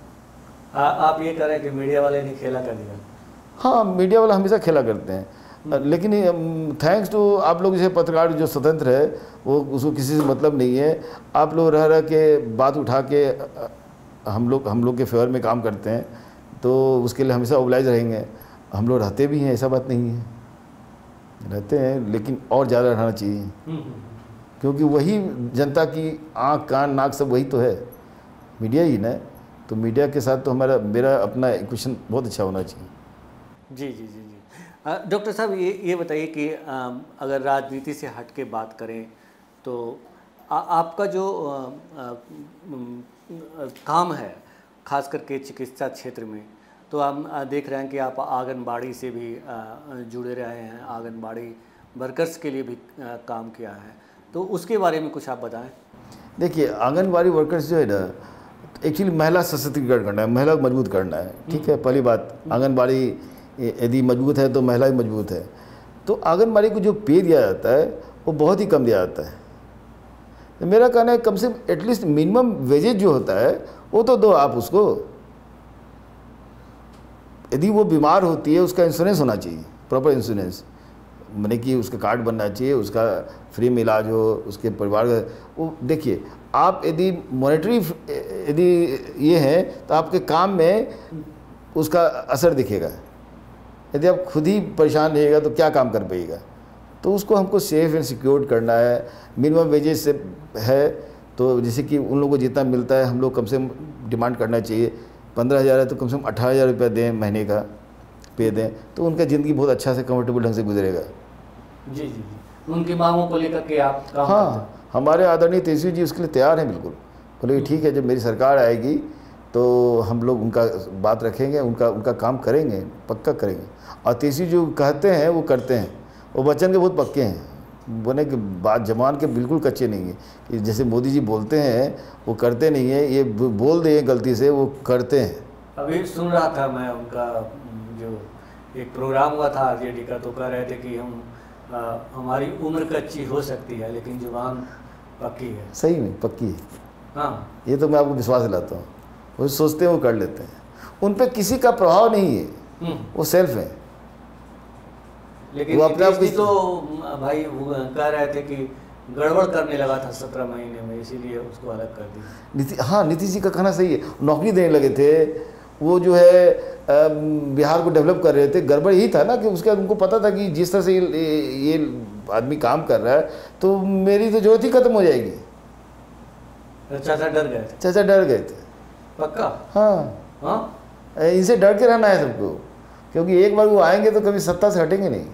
आप ये करें कि मीडिया वाले नहीं खेला कर दिया? हाँ, मीडिया वाला हमेशा खेला करते हैं, लेकिन थैंक्स टू आप लोग जैसे पत्रकार जो स्वतंत्र है, वो उसको किसी से मतलब नहीं है। आप लोग रह के बात उठा के हम लोग के फेवर में काम करते हैं, तो उसके लिए हमेशा ओबलाइज रहेंगे। हम लोग रहते भी हैं, ऐसा बात नहीं है, रहते हैं, लेकिन और ज़्यादा रहना चाहिए, क्योंकि वही जनता की आँख कान नाक सब वही तो है, मीडिया ही ना। तो मीडिया के साथ तो मेरा अपना इक्वेशन बहुत अच्छा होना चाहिए। जी जी जी जी। डॉक्टर साहब, ये बताइए कि अगर राजनीति से हट के बात करें तो आपका जो काम है, खास करके चिकित्सा क्षेत्र में, तो हम देख रहे हैं कि आप आंगनबाड़ी से भी जुड़े रहे हैं, आंगनबाड़ी वर्कर्स के लिए भी काम किया है, तो उसके बारे में कुछ आप बताएं। देखिए, आंगनबाड़ी वर्कर्स जो है ना, एक्चुअली महिला सशक्तिकरण करना है, महिला को मजबूत करना है। ठीक है, पहली बात, आंगनबाड़ी यदि मजबूत है तो महिला भी मजबूत है। तो आंगनबाड़ी को जो पे दिया जाता है वो बहुत ही कम दिया जाता है। तो मेरा कहना है कम से कम एटलीस्ट मिनिमम वेजेज जो होता है वो तो दो आप उसको। यदि वो बीमार होती है उसका इंश्योरेंस होना चाहिए, प्रॉपर इंश्योरेंस, मैंने कि उसका कार्ड बनना चाहिए, उसका फ्री में इलाज हो, उसके परिवार का। वो देखिए, आप यदि मॉनेटरी यदि ये है तो आपके काम में उसका असर दिखेगा। यदि आप खुद ही परेशान रहिएगा तो क्या काम कर पाइएगा। तो उसको हमको सेफ एंड सिक्योर्ड करना है। मिनिमम वेजेस से है तो जैसे कि उन लोगों को जितना मिलता है हम लोग कम से कम डिमांड करना चाहिए। 15,000 है तो कम से कम 18,000 रुपया दें, महीने का पे दें, तो उनका ज़िंदगी बहुत अच्छा से कंफर्टेबल ढंग से गुजरेगा। जी जी जी। उनकी मांगों को लेकर के आप काम करते हैं? हमारे आदरणीय तेजस्वी जी उसके लिए तैयार हैं, बिल्कुल। बोले ठीक है, जब मेरी सरकार आएगी तो हम लोग उनका बात रखेंगे, उनका काम करेंगे, पक्का करेंगे। और तेजस्वी जो कहते हैं वो करते हैं, वो वचन के बहुत पक्के हैं, बोले कि बात जमान के बिल्कुल कच्चे नहीं है कि जैसे मोदी जी बोलते हैं वो करते नहीं है, ये बोल दे गलती से, वो करते हैं। अभी सुन रहा था मैं उनका जो एक प्रोग्राम हुआ था आरजेडी का, तो कह रहे थे कि हमारी उम्र कच्ची हो सकती है लेकिन जुबान पक्की है। सही में पक्की है। हाँ, ये तो मैं आपको विश्वास दिलाता हूँ। वो सोचते हैं वो कर लेते हैं, उन पर किसी का प्रभाव नहीं है, वो सेल्फ है। लेकिन वो अपने आप तो भाई वो कह रहे थे कि गड़बड़ करने लगा था 17 महीने में, इसीलिए उसको अलग कर दी। नीतीश जी का कहना सही है, नौकरी देने लगे थे। वो जो है बिहार को डेवलप कर रहे थे। गड़बड़ यही था ना कि उसके बाद उनको पता था कि जिस तरह से ये आदमी काम कर रहा है तो मेरी तो जरूरत ही खत्म हो जाएगी। चाचा डर गए थे? चाचा डर गए थे। पक्का? हाँ, इनसे डर के रहना है सबको, क्योंकि एक बार वो आएंगे तो कभी सत्ता से हटेंगे नहीं।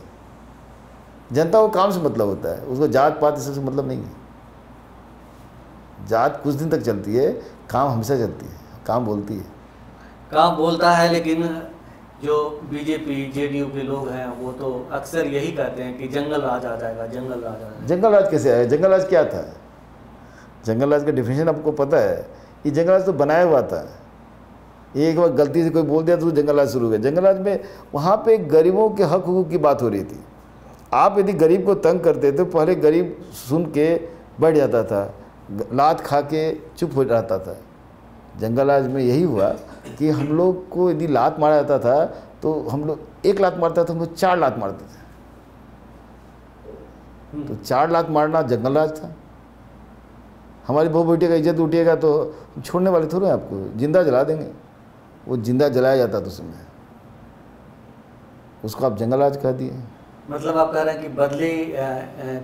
जनता को काम से मतलब होता है, उसको जात पात इससे मतलब नहीं है। जात कुछ दिन तक चलती है, काम हमेशा चलती है, काम बोलती है। काम बोलता है, लेकिन जो बीजेपी जेडीयू के लोग हैं वो तो अक्सर यही कहते हैं कि जंगल राज आ जाएगा, जंगल राज आ जाएगा। जंगल राज कैसे आया? जंगल राज क्या था? जंगल राज का डिफिनेशन आपको पता है? ये जंगल राज तो बनाया हुआ था। एक बार गलती से कोई बोल दिया तो जंगल राज शुरू हो गया। जंगल राज में वहाँ पे गरीबों के हक हुकूक की बात हो रही थी। आप यदि गरीब को तंग करते तो पहले गरीब सुन के बैठ जाता था, लात खा के चुप हो जाता था। जंगल राज में यही हुआ कि हम लोग को यदि लात मारा जाता था तो हम लोग एक लात मारता था, हम लोग 4 लात मारते थे। तो 4 लात मारना जंगल राज था। हमारी बहू बेटी का इज्जत उठेगा तो हम छोड़ने वाले थोड़े हैं, आपको जिंदा जला देंगे। वो जिंदा जलाया जाता था उसमें, उसको आप जंगल राज कह दिए। मतलब आप कह रहे हैं कि बदले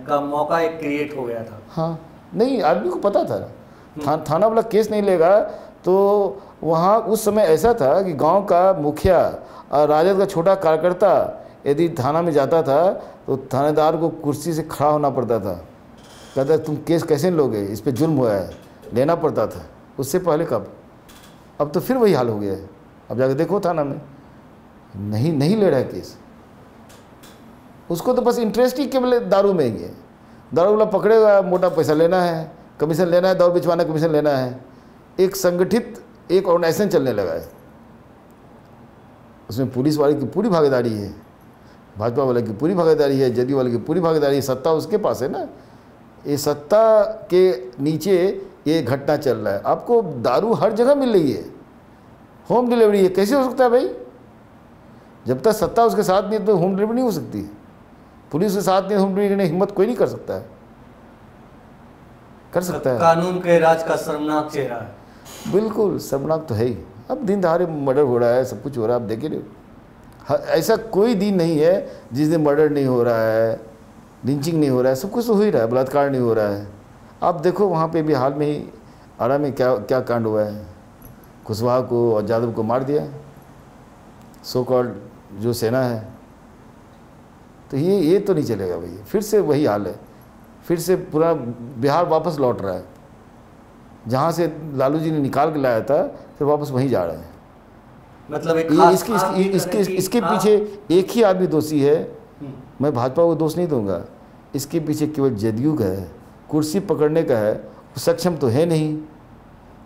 का मौका एक क्रिएट हो गया था। हाँ, नहीं, आदमी को पता था थाना वाला केस नहीं लेगा तो वहाँ उस समय ऐसा था कि गांव का मुखिया और राजद का छोटा कार्यकर्ता यदि थाना में जाता था तो थानेदार को कुर्सी से खड़ा होना पड़ता था। कहता तुम केस कैसे लोगे, इस पे जुल्म हुआ है, लेना पड़ता था। उससे पहले कब? अब तो फिर वही हाल हो गया है। अब जाके देखो थाना में नहीं ले रहा है केस। उसको तो बस इंटरेस्ट ही केवल दारू में ही है। दारू वाला पकड़ेगा, मोटा पैसा लेना है, कमीशन लेना है, दारू बिचवाना कमीशन लेना है। एक संगठित एक ऑर्गेनाइजेशन चलने लगा है, उसमें पुलिस वाले की पूरी भागीदारी है, भाजपा वाले की पूरी भागीदारी है, जदयू वाले की पूरी भागीदारी है। सत्ता उसके पास है ना। ये सत्ता के नीचे ये घटना चल रहा है। आपको दारू हर जगह मिल रही है, होम डिलीवरी है। कैसे हो सकता है भाई? जब तक सत्ता उसके साथ नहीं तो होम डिलीवरी नहीं हो सकती। पुलिस के साथ नहीं होम डिलीवरी करने की हिम्मत कोई नहीं कर सकता है। कर सकता है? कानून के राज का शर्मनाक चेहरा है। बिल्कुल शर्मनाक तो है ही। अब दिन दहाड़े मर्डर हो रहा है, सब कुछ हो रहा है, आप देख ही रहे हो। ऐसा कोई दिन नहीं है जिस दिन मर्डर नहीं हो रहा है, लिंचिंग नहीं हो रहा है, सब कुछ तो हो ही रहा है, बलात्कार नहीं हो रहा है। आप देखो वहाँ पे भी हाल में ही आरा में क्या क्या कांड हुआ है। कुशवाहा को और यादव को मार दिया, सो कॉल्ड जो सेना है। तो ये तो नहीं चलेगा भैया। फिर से वही हाल है, फिर से पूरा बिहार वापस लौट रहा है। जहाँ से लालू जी ने निकाल के लाया था फिर वापस वहीं जा रहे हैं। मतलब इसके पीछे एक ही आदमी दोषी है। मैं भाजपा को दोष नहीं दूंगा, इसके पीछे केवल जदयू का है, कुर्सी पकड़ने का है। सक्षम तो है नहीं।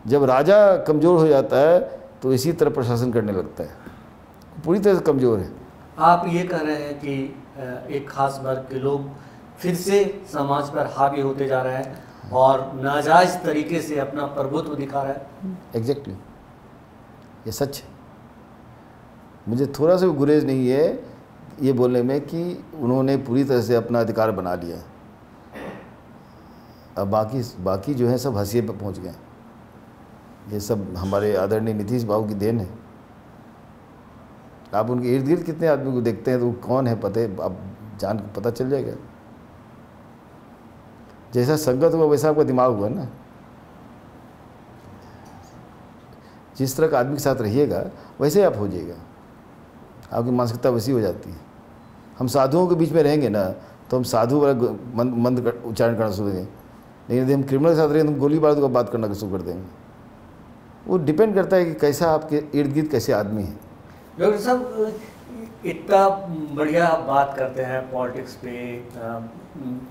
जब राजा कमज़ोर हो जाता है तो इसी तरह प्रशासन करने लगता है, पूरी तरह से कमज़ोर है। आप ये कह रहे हैं कि एक खास वर्ग के लोग फिर से समाज पर हावी होते जा रहे हैं और नाजायज़ तरीके से अपना प्रभुत्व दिखा रहा है। एग्जैक्टली, ये सच है। मुझे थोड़ा सा भी गुरेज नहीं है ये बोलने में कि उन्होंने पूरी तरह से अपना अधिकार बना लिया। अब बाकी जो है सब हंसिए पे पहुंच गए। ये सब हमारे आदरणीय नीतीश बाबू की देन है। आप उनके इर्द गिर्द कितने आदमी को देखते हैं तो कौन है पता है, आप जान के पता चल जाएगा। जैसा संगत हुआ वैसा आपका दिमाग हुआ ना। जिस तरह का आदमी के साथ रहिएगा वैसे ही आप हो जाइएगा, आपकी मानसिकता वैसी हो जाती है। हम साधुओं के बीच में रहेंगे ना तो हम साधु वाला मंत्र उच्चारण करना शुरू करेंगे, लेकिन यदि हम क्रिमिनल के साथ रहेंगे तो हम गोलीबार का बात करना शुरू कर देंगे। वो डिपेंड करता है कि कैसा आपके इर्द गिर्द कैसे आदमी है। डॉक्टर साहब, इतना बढ़िया बात करते हैं पॉलिटिक्स पे,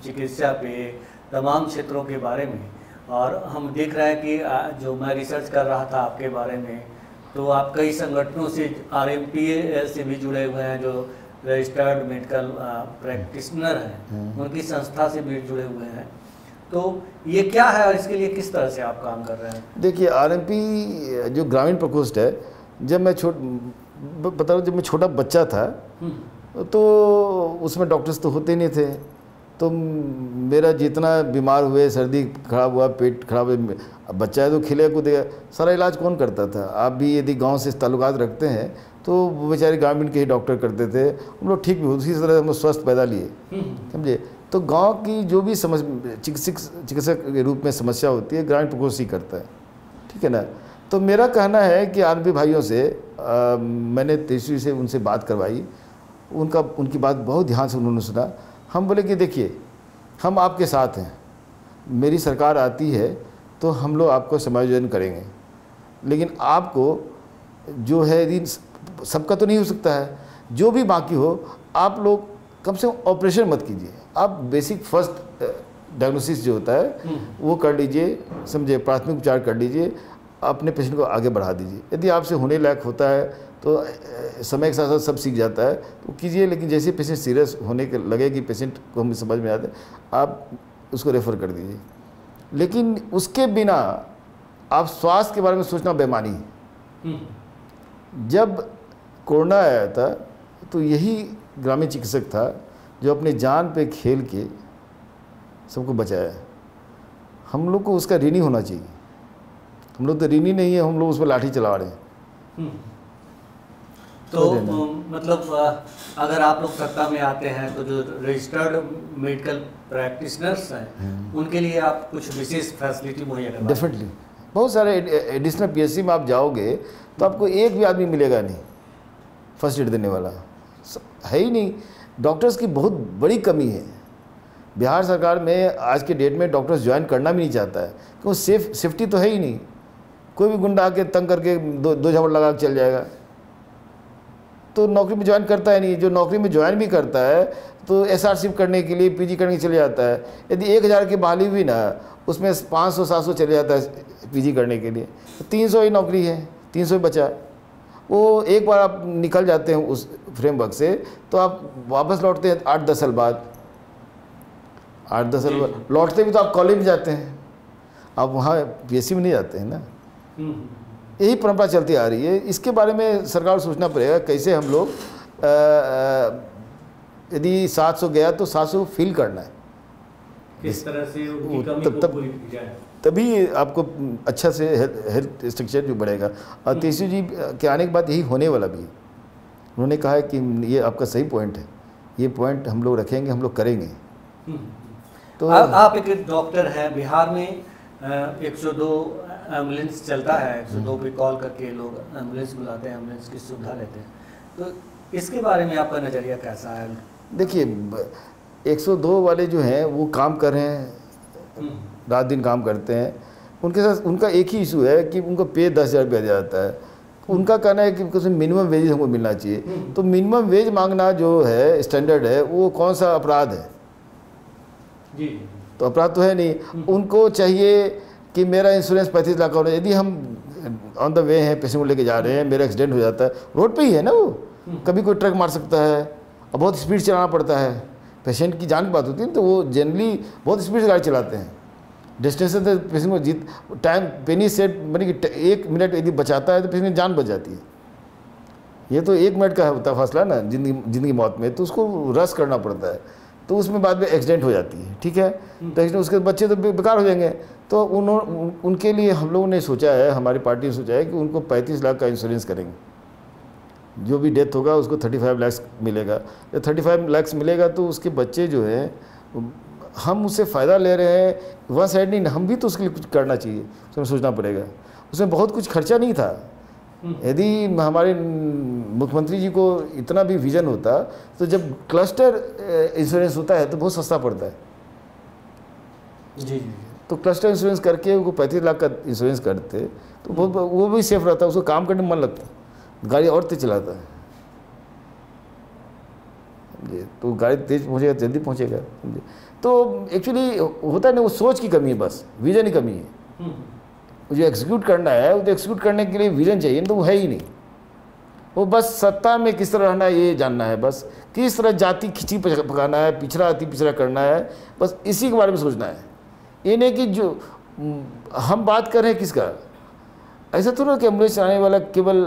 चिकित्सा पे, तमाम क्षेत्रों के बारे में, और हम देख रहे हैं कि जो मैं रिसर्च कर रहा था आपके बारे में तो आप कई संगठनों से RMPA से भी जुड़े हुए हैं, जो रजिस्टर्ड मेडिकल प्रैक्टिशनर हैं, उनकी संस्था से भी जुड़े हुए हैं। तो ये क्या है और इसके लिए किस तरह से आप काम कर रहे हैं? देखिए, RMP जो ग्रामीण प्रकोष्ठ है, जब मैं जब मैं छोटा बच्चा था तो उसमें डॉक्टर्स तो होते नहीं थे। तो मेरा जितना बीमार हुए, सर्दी खराब हुआ, पेट खराब हुआ, अब बच्चा है तो खिले कूदेगा, सारा इलाज कौन करता था? आप भी यदि गांव से ताल्लुकात रखते हैं तो वो बेचारे ग्रामीण के ही डॉक्टर करते थे, हम लोग ठीक भी उसी तरह हम लोग स्वस्थ पैदा लिए, समझे। तो गांव की जो भी चिकित्सक के रूप में समस्या होती है, ग्रामीण प्रकोष्ठ ही करता है, ठीक है ना। तो मेरा कहना है कि आरबी भाइयों से मैंने तेजस्वी से उनसे बात करवाई, उनकी बात बहुत ध्यान से उन्होंने सुना। हम बोले कि देखिए हम आपके साथ हैं, मेरी सरकार आती है तो हम लोग आपको समायोजन करेंगे, लेकिन आपको जो है यदि सबका तो नहीं हो सकता है, जो भी बाकी हो आप लोग कम से कम ऑपरेशन मत कीजिए, आप बेसिक फर्स्ट डायग्नोसिस जो होता है वो कर लीजिए, समझे, प्राथमिक उपचार कर लीजिए, अपने पेशेंट को आगे बढ़ा दीजिए। यदि आपसे होने लायक होता है तो समय के साथ साथ सब सीख जाता है तो कीजिए, लेकिन जैसे पेशेंट सीरियस होने के लगे कि पेशेंट को हमें समझ में आता है, आप उसको रेफ़र कर दीजिए। लेकिन उसके बिना आप स्वास्थ्य के बारे में सोचना बेईमानी है। जब कोरोना आया था तो यही ग्रामीण चिकित्सक था जो अपने जान पे खेल के सबको बचाया। हम लोग को उसका ऋणी होना चाहिए, हम लोग तो ऋणी नहीं है, हम लोग उस पर लाठी चला रहे हैं। तो मतलब अगर आप लोग सत्ता में आते हैं तो जो रजिस्टर्ड मेडिकल प्रैक्टिशनर्स हैं उनके लिए आप कुछ विशेष फैसिलिटी मुहैया करवाएं? डेफिनेटली बहुत सारे एडिशनल पीएचसी में आप जाओगे तो आपको एक भी आदमी मिलेगा नहीं फर्स्ट एड देने वाला, है ही नहीं। डॉक्टर्स की बहुत बड़ी कमी है बिहार सरकार में। आज के डेट में डॉक्टर्स ज्वाइन करना भी नहीं चाहता है क्योंकि सेफ्टी तो है ही नहीं। कोई भी गुंडा आके तंग करके दो झपट लगा के चल जाएगा, तो नौकरी में ज्वाइन करता है नहीं। जो नौकरी में ज्वाइन भी करता है तो एसआरशिप करने के लिए, पीजी करने के चले जाता है। यदि 1000 की बहाली हुई ना, उसमें 500-700 चले जाता है पीजी करने के लिए, तो 300 ही नौकरी है, 300 ही बचा। वो एक बार आप निकल जाते हैं उस फ्रेमवर्क से तो आप वापस लौटते हैं 8-10 साल बाद, 8-10 साल बाद लौटते भी तो आप कॉलेज में जाते हैं, आप वहाँ पीएससी में नहीं जाते हैं ना। यही परंपरा चलती आ रही है। इसके बारे में सरकार को सोचना पड़ेगा कैसे हम लोग यदि 700 गया तो 700 फिल करना है, किस तरह से उनकी कमी को पूरी की जाए, तभी आपको अच्छा से हेल्थ स्ट्रक्चर जो बढ़ेगा। और तेजस्वी जी के आने के बाद यही होने वाला भी। उन्होंने कहा है कि ये आपका सही पॉइंट है, ये पॉइंट हम लोग रखेंगे, हम लोग करेंगे। तो आप एक डॉक्टर हैं, बिहार में 102 एम्बुलेंस चलता है, 102 पे कॉल करके लोग एम्बुलेंस बुलाते हैं, एम्बुलेंस की सुविधा लेते हैं, तो इसके बारे में आपका नज़रिया कैसा है? देखिए 102 वाले जो हैं वो काम कर रहे हैं, रात दिन काम करते हैं। उनके साथ उनका एक ही इशू है कि उनको पे 10,000 रुपया दिया जाता है। उनका कहना है कि मिनिमम वेज हमको मिलना चाहिए। तो मिनिमम वेज मांगना जो है स्टैंडर्ड है, वो कौन सा अपराध है? जी, तो अपराध तो है नहीं। उनको चाहिए कि मेरा इंश्योरेंस 35 लाख का होना। यदि हम ऑन द वे हैं, पेशेंट को लेके जा रहे हैं, मेरा एक्सीडेंट हो जाता है, रोड पे ही है ना वो, कभी कोई ट्रक मार सकता है और बहुत स्पीड चलाना पड़ता है, पेशेंट की जान की बात होती है, तो वो जनरली बहुत स्पीड से गाड़ी चलाते हैं। डेस्टिनेशन से पेशेंट को टाइम पेनी सेट बनी कि 1 मिनट यदि बचाता है तो पेशेंट की जान बच जाती है। ये तो 1 मिनट का होता है फासला ना जिंदगी मौत में, तो उसको रश करना पड़ता है, तो उसमें बाद में एक्सीडेंट हो जाती है, ठीक है। तो एक्सीडेंट उसके बच्चे तो बेकार हो जाएंगे। तो उनके लिए हम लोगों ने सोचा है, हमारी पार्टी ने सोचा है कि उनको 35 लाख का इंश्योरेंस करेंगे। जो भी डेथ होगा उसको 35 लाख मिलेगा। जब 35 लाख मिलेगा तो उसके बच्चे जो हैं हम उससे फ़ायदा ले रहे हैं, वन साइड नहीं, हम भी तो उसके लिए कुछ करना चाहिए, उसमें सोचना पड़ेगा। उसमें बहुत कुछ खर्चा नहीं था। यदि हमारे मुख्यमंत्री जी को इतना भी विजन होता तो जब क्लस्टर इंश्योरेंस होता है तो बहुत सस्ता पड़ता है। जी, तो क्लस्टर इंश्योरेंस करके उनको 35 लाख का इंश्योरेंस करते तो बहुत वो भी सेफ रहता, उसको काम करने में मन लगता, गाड़ी और तेज चलाता है। तो गाड़ी तेज पहुंचेगा, जल्दी पहुंचेगा। तो एक्चुअली होता नहीं, वो सोच की कमी है, बस विजन की कमी है। जो एग्जीक्यूट करना है वो तो एग्जीक्यूट करने के लिए विजन चाहिए, तो वो है ही नहीं। वो बस सत्ता में किस तरह रहना है ये जानना है, बस किस तरह जाति खिंची पकाना है, पिछड़ा अति पिछड़ा करना है, बस इसी के बारे में सोचना है। ये नहीं कि जो हम बात कर रहे हैं किसका, ऐसा तो ना कि एम्बुलेंस चलाने वाला केवल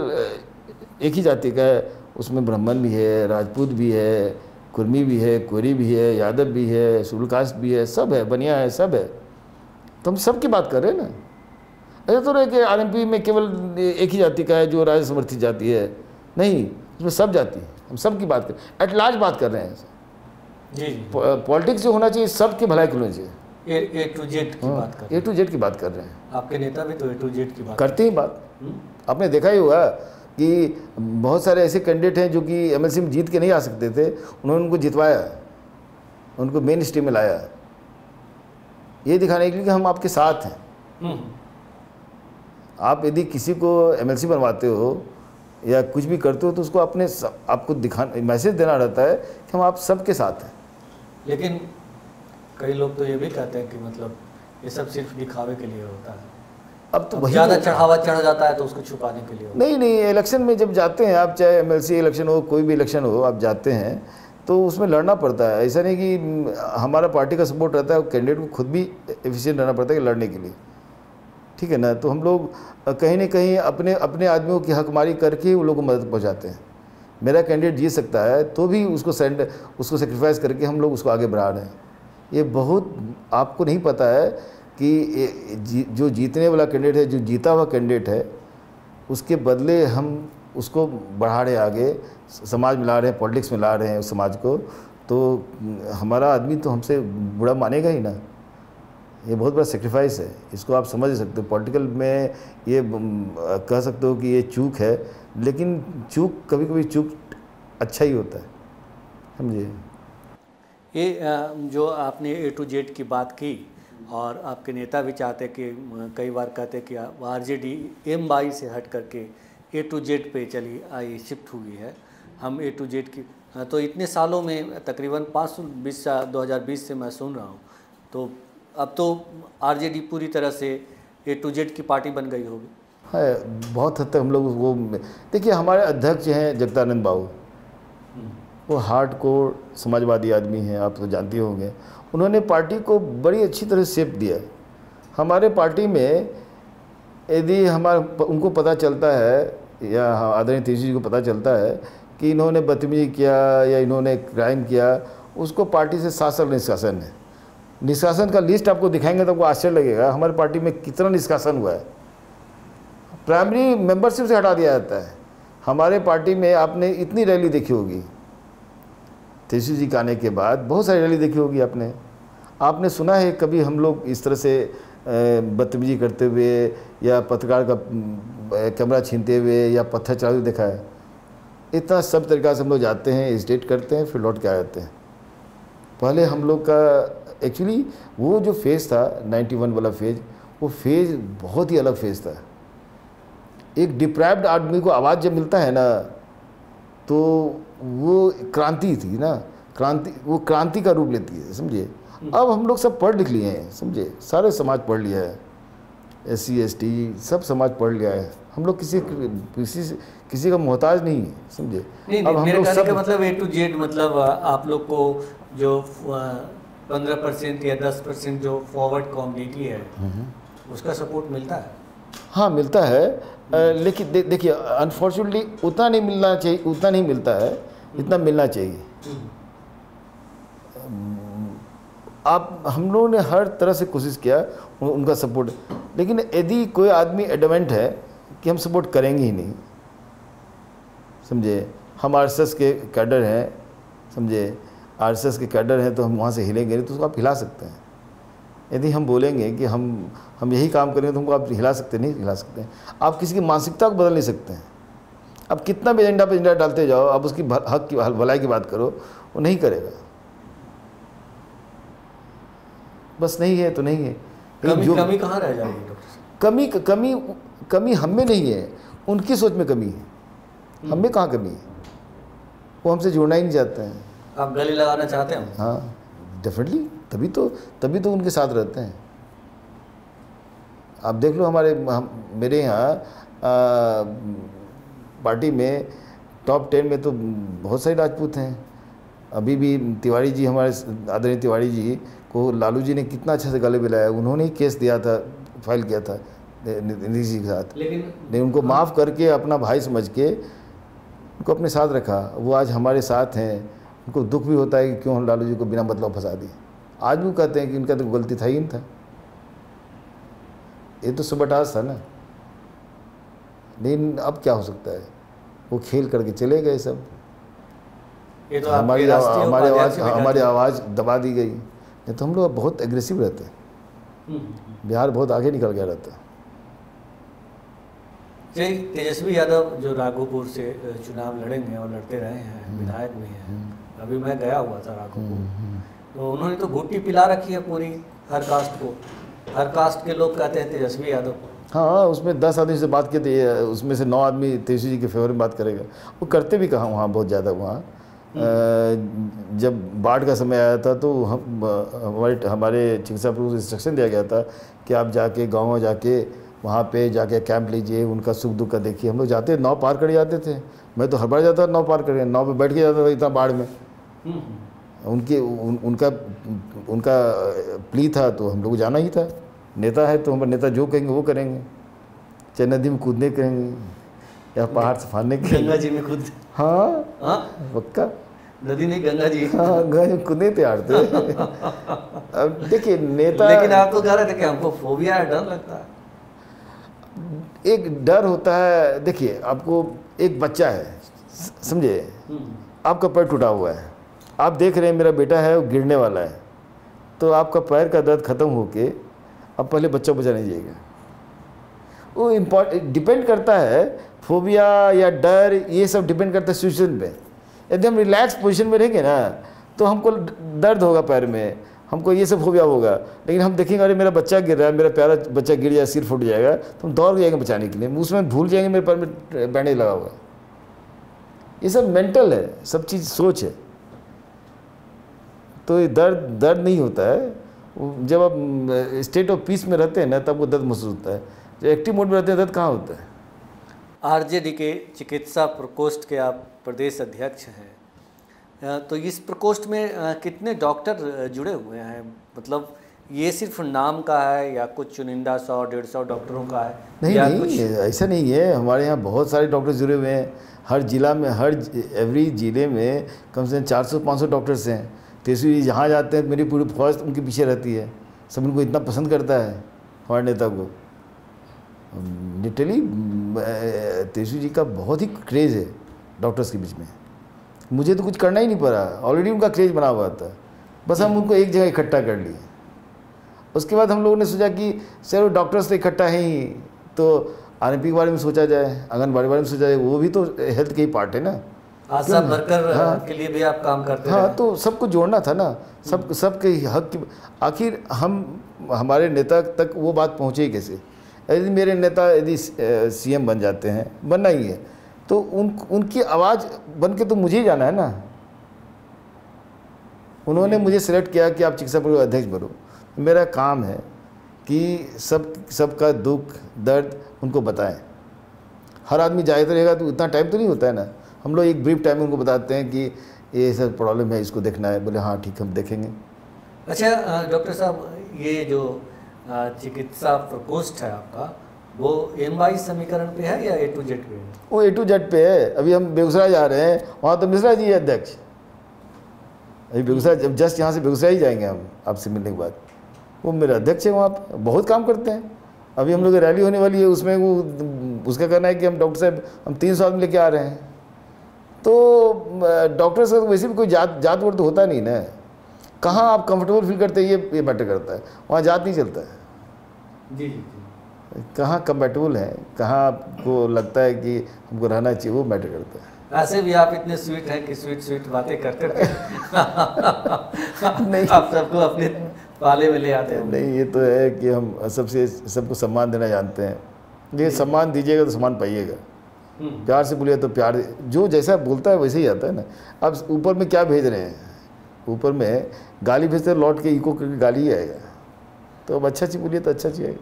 एक ही जाति का है, उसमें ब्राह्मण भी है, राजपूत भी है, कुर्मी भी है, कोरी भी है, यादव भी है, शेड्यूल कास्ट भी है, सब है, बनिया है, सब है। तो हम सब की बात कर रहे हैं ना। ऐसा तो रहे कि आरएमपी में केवल एक ही जाति का है जो राज समर्थित जाति है, नहीं, उसमें सब जाति है। हम सब की बात कर, एट लार्ज बात कर रहे हैं जी। पॉलिटिक्स जो होना चाहिए सब की भलाई के होनी चाहिए। ए टू जेड की बात कर, ए टू जेड की बात कर रहे हैं। आपके नेता भी तो ए टू जेड की बात करते ही बात। आपने देखा ही होगा कि बहुत सारे ऐसे कैंडिडेट हैं जो कि एमएलसी में जीत के नहीं आ सकते थे, उन्होंने उनको जितवाया, उनको मेन स्ट्रीम में लाया, ये दिखाने के लिए कि हम आपके साथ हैं। आप यदि किसी को एमएलसी बनवाते हो या कुछ भी करते हो तो उसको अपने आपको दिखाना, मैसेज देना रहता है कि हम आप सबके साथ हैं। लेकिन कई लोग तो ये भी कहते हैं कि मतलब ये सब सिर्फ दिखावे के लिए होता है। अब तो वही ज़्यादा चढ़ावा चढ़ जाता है तो उसको छुपाने के लिए होता है। नहीं, इलेक्शन में जब जाते हैं आप, चाहे एमएलसी इलेक्शन हो, कोई भी इलेक्शन हो, आप जाते हैं तो उसमें लड़ना पड़ता है। ऐसा नहीं कि हमारा पार्टी का सपोर्ट रहता है, कैंडिडेट को खुद भी एफिशिएंट रहना पड़ता है कि लड़ने के लिए, ठीक है ना। तो हम लोग कहीं ना कहीं अपने आदमियों की हकमारी करके उन लोगों को मदद पहुँचाते हैं। मेरा कैंडिडेट जीत सकता है तो भी उसको सेक्रीफाइस करके हम लोग उसको आगे बढ़ा रहे हैं। ये बहुत आपको नहीं पता है कि जो जीतने वाला कैंडिडेट है, जो जीता हुआ कैंडिडेट है, उसके बदले हम उसको बढ़ा रहे हैं आगे, समाज में ला रहे हैं, पॉलिटिक्स में ला रहे हैं उस समाज को। तो हमारा आदमी तो हमसे बुरा मानेगा ही ना। ये बहुत बड़ा सेक्रीफाइस है, इसको आप समझ सकते हो। पॉलिटिकल में ये कह सकते हो कि ये चूक है, लेकिन चूक कभी कभी चूक अच्छा ही होता है, समझिए। ये जो आपने ए टू जेड की बात की, और आपके नेता भी चाहते कि कई बार कहते कि आरजेडी एम-22 से हट करके ए टू जेड पे चली आई शिफ्ट हुई है, हम ए टू जेड की, तो इतने सालों में तकरीबन 2020 से मैं सुन रहा हूँ, तो अब तो आरजेडी पूरी तरह से ए टू जेड की पार्टी बन गई होगी। है, बहुत हद तक हम लोग वो, देखिए हमारे अध्यक्ष हैं जगदानंद बाबू, वो हार्डकोर समाजवादी आदमी हैं, आप तो जानते होंगे। उन्होंने पार्टी को बड़ी अच्छी तरह शेप दिया है। हमारे पार्टी में यदि उनको पता चलता है या आदरणीय तेजी जी को पता चलता है कि इन्होंने बदतमीजी किया या इन्होंने क्राइम किया, उसको पार्टी से 7 साल निष्कासन है। निष्कासन का लिस्ट आपको दिखाएंगे तो आपको आश्चर्य लगेगा हमारी पार्टी में कितना निष्कासन हुआ है। प्राइमरी मेंबरशिप से हटा दिया जाता है। हमारे पार्टी में आपने इतनी रैली देखी होगी, तेजस्वी जी के आने के बाद बहुत सारी रैली देखी होगी आपने सुना है कभी हम लोग इस तरह से बदतमीजी करते हुए या पत्रकार का कैमरा छीनते हुए या पत्थर चलाते हुए देखा है? इतना सब तरीक़ा से हम लोग जाते हैं, स्टेट करते हैं, फिर लौट के आ जाते हैं। पहले हम लोग का एक्चुअली वो जो फेज़ था 91 वाला फेज़, वो फेज़ बहुत ही अलग फेज़ था। एक डिप्राइव्ड आदमी को आवाज़ जब मिलता है ना, तो वो क्रांति थी ना, वो क्रांति का रूप लेती है, समझिए। अब हम लोग सब पढ़ लिख लिए हैं, समझे, सारे समाज पढ़ लिया है, SC ST सब समाज पढ़ लिया है। हम लोग किसी का मोहताज नहीं है, समझे। अब हम लोग सब मतलब A to Z, मतलब आप लोग को जो 15% या 10% जो फॉरवर्ड कम्युनिटी है उसका सपोर्ट मिलता है। हाँ मिलता है, लेकिन देखिए अनफॉर्चुनेटली उतना नहीं मिलना चाहिए, उतना नहीं मिलता है जितना मिलना चाहिए। हम लोगों ने हर तरह से कोशिश किया उनका सपोर्ट, लेकिन यदि कोई आदमी एडमेंट है कि हम सपोर्ट करेंगे ही नहीं, समझे। हम RSS के कैडर हैं, समझे, RSS के कैडर हैं, तो हम वहाँ से हिलेंगे नहीं, तो उसको आप हिला सकते हैं। यदि हम बोलेंगे कि हम यही काम करेंगे तो हमको आप हिला सकते नहीं हिला सकते हैं। आप किसी की मानसिकता को बदल नहीं सकते हैं। आप कितना भी एजेंडा पे एजेंडा डालते जाओ, आप उसकी हक की भलाई की बात करो, वो नहीं करेगा। बस नहीं है तो नहीं है। कमी कहाँ रह जाएगी डॉक्टर? कमी हम में नहीं है, उनकी सोच में कमी है। हम में कहाँ कमी है? वो हमसे जुड़ना ही नहीं चाहते हैं। आप गले लगाना चाहते हैं? हाँ डेफिनेटली, तभी तो उनके साथ रहते हैं। आप देख लो मेरे यहाँ पार्टी में टॉप 10 में तो बहुत सारे राजपूत हैं। अभी भी तिवारी जी, हमारे आदरणीय तिवारी जी को लालू जी ने कितना अच्छे से गले मिलाया। उन्होंने ही केस दिया था, फाइल किया था नीतीश जी के साथ, लेकिन उनको माफ़ करके अपना भाई समझ के उनको अपने साथ रखा। वो आज हमारे साथ हैं, उनको दुख भी होता है कि क्यों हम लालू जी को बिना मतलब फंसा दिए। आज भी कहते हैं कि उनका तो गलती था ही नहीं था, ये तो सुबटास था ना। लेकिन अब क्या हो सकता है, वो खेल करके चले गए सब। ये तो हमारी हमारी आवाज़ दबा दी गई। नहीं तो हम लोग बहुत एग्रेसिव रहते हैं, बिहार बहुत आगे निकल गया रहता है। तेजस्वी यादव जो राघोपुर से चुनाव लड़ेंगे और लड़ते रहे हैं, विधायक भी हैं, अभी मैं गया हुआ था राघोपुर, तो उन्होंने तो घुट्टी पिला रखी है पूरी हर कास्ट को। हर कास्ट के लोग कहते हैं तेजस्वी यादव। हाँ, उसमें 10 आदमी से बात किए थे, उसमें से 9 आदमी तेजस्वी जी के फेवर में बात करेगा। वो करते भी कहाँ वहाँ बहुत ज़्यादा। वहाँ जब बाढ़ का समय आया था तो हमारे चिकित्सा प्रमुख को इंस्ट्रक्शन दिया गया था कि आप जाके गाँव में जाके वहाँ पे जाके कैंप लीजिए, उनका सुख दुख का देखिए। हम लोग जाते, नाव पार कर जाते थे। मैं तो हर बार जाता था नाव पार कर, नाव पे बैठ के जाता था इतना बाढ़ में। उनका प्ली था तो हम लोग जाना ही था। नेता है तो हमारे नेता जो कहेंगे वो करेंगे, चाहे नदी में कूदने कहेंगे या पहाड़ से फाड़ने के। गंगा जी में कूद। हाँ पक्का, नदी नहीं गंगा जी। हाँ, गंगा जी कूदने तैयार थे। अब देखिए नेता, लेकिन आप तो कह रहे थे कि हमको फोबिया है, डर लगता है। एक डर होता है। देखिए आपको एक बच्चा है, समझे, आपका पैर टूटा हुआ है, आप देख रहे हैं मेरा बेटा है वो गिरने वाला है, तो आपका पैर का दर्द खत्म होके अब पहले बच्चा बचाने जाइएगा। वो डिपेंड करता है, फोबिया या डर ये सब डिपेंड करता है सिचुएशन पे। यदि हम रिलैक्स पोजीशन में रहेंगे ना तो हमको दर्द होगा पैर में, हमको ये सब फोबिया होगा। लेकिन हम देखेंगे अरे मेरा बच्चा गिर रहा है, मेरा प्यारा बच्चा गिर जाए, सिर फूट जाएगा, तो हम दौड़ जाएंगे बचाने के लिए, उसमें भूल जाएंगे मेरे पैर में बैंडेज लगा होगा। ये सब मेंटल है, सब चीज़ सोच है। तो ये दर्द नहीं होता है। जब आप स्टेट ऑफ पीस में रहते हैं ना तब वो दर्द महसूस होता है। जब एक्टिव मोड में रहते हैं दर्द कहाँ होता है। आरजेडी के चिकित्सा प्रकोष्ठ के आप प्रदेश अध्यक्ष हैं, तो इस प्रकोष्ठ में कितने डॉक्टर जुड़े हुए हैं? मतलब ये सिर्फ नाम का है या कुछ चुनिंदा 100-150 डॉक्टरों का है? नहीं, ऐसा नहीं है। हमारे यहाँ बहुत सारे डॉक्टर जुड़े हुए हैं। हर जिला में, एवरी जिले में कम से कम 400-500 डॉक्टर्स हैं। तेजस्वी जी जहाँ जाते हैं मेरी पूरी फौज उनके पीछे रहती है। सब उनको इतना पसंद करता है हमारे नेता को। लिटरली तेजस्वी जी का बहुत ही क्रेज़ है डॉक्टर्स के बीच में। मुझे तो कुछ करना ही नहीं पड़ा, ऑलरेडी उनका क्रेज़ बना हुआ था। बस हम उनको एक जगह इकट्ठा कर लिए। उसके बाद हम लोगों ने सोचा कि चलो डॉक्टर्स तो इकट्ठा है ही, तो आरएमपी के बारे में सोचा जाए, आंगनबाड़ी के बारे में सोचा जाए, वो भी तो हेल्थ के ही पार्ट है ना। आशा वर्कर के लिए भी आप काम करते हैं। हाँ, तो सबको जोड़ना था ना, सबके हक की। आखिर हमारे नेता तक वो बात पहुँचे कैसे? यदि मेरे नेता यदि सीएम बन जाते हैं, बनना ही है, तो उनकी आवाज़ बन के तो मुझे ही जाना है ना। उन्होंने मुझे सेलेक्ट किया कि आप चिकित्सा परिषद अध्यक्ष बनो। मेरा काम है कि सबका दुख दर्द उनको बताएं। हर आदमी जायज़ रहेगा तो इतना टाइम तो नहीं होता है ना। हम लोग एक ब्रीफ टाइम में उनको बताते हैं कि ये सब प्रॉब्लम है, इसको देखना है। बोले हाँ ठीक, हम देखेंगे। अच्छा डॉक्टर साहब, ये जो चिकित्सा प्रकोष्ठ है आपका, वो MY समीकरण पे है या A to Z पे है? वो A to Z पे है। अभी हम बेगूसराय जा रहे हैं, वहाँ तो मिश्रा जी है अध्यक्ष। अभी बेगूसराय, जब जस्ट यहाँ से बेगूसराय ही जाएंगे हम आपसे मिलने के बाद। वो मेरे अध्यक्ष है, वहाँ पर बहुत काम करते हैं। अभी हम लोग की रैली होने वाली है, उसमें वो उसका कहना है कि हम डॉक्टर साहब हम 300 आदमी लेके आ रहे हैं। तो डॉक्टर साहब वैसे भी कोई जात वर्ग तो होता नहीं ना। कहाँ आप कंफर्टेबल फील करते हैं ये मैटर करता है। वहाँ जात नहीं चलता है। जी। कहाँ कंफर्टेबल है, कहाँ आपको लगता है कि हमको रहना चाहिए, वो मैटर करता है। ऐसे भी आप इतने स्वीट हैं कि स्वीट बातें करते नहीं, आप सबको अपने पाले में ले आते हैं। नहीं, ये तो है कि हम सबको सम्मान देना जानते हैं। लेकिन सम्मान दीजिएगा तो सम्मान पाइएगा। प्यार से बोलिए तो प्यार, जो जैसा बोलता है वैसे ही आता है ना। अब ऊपर में क्या भेज रहे हैं, ऊपर में गाली भेजते लौट के इको करके गाली ही आएगा। तो अब अच्छा चीज़ बोलिए तो अच्छा चीज़ आएगा।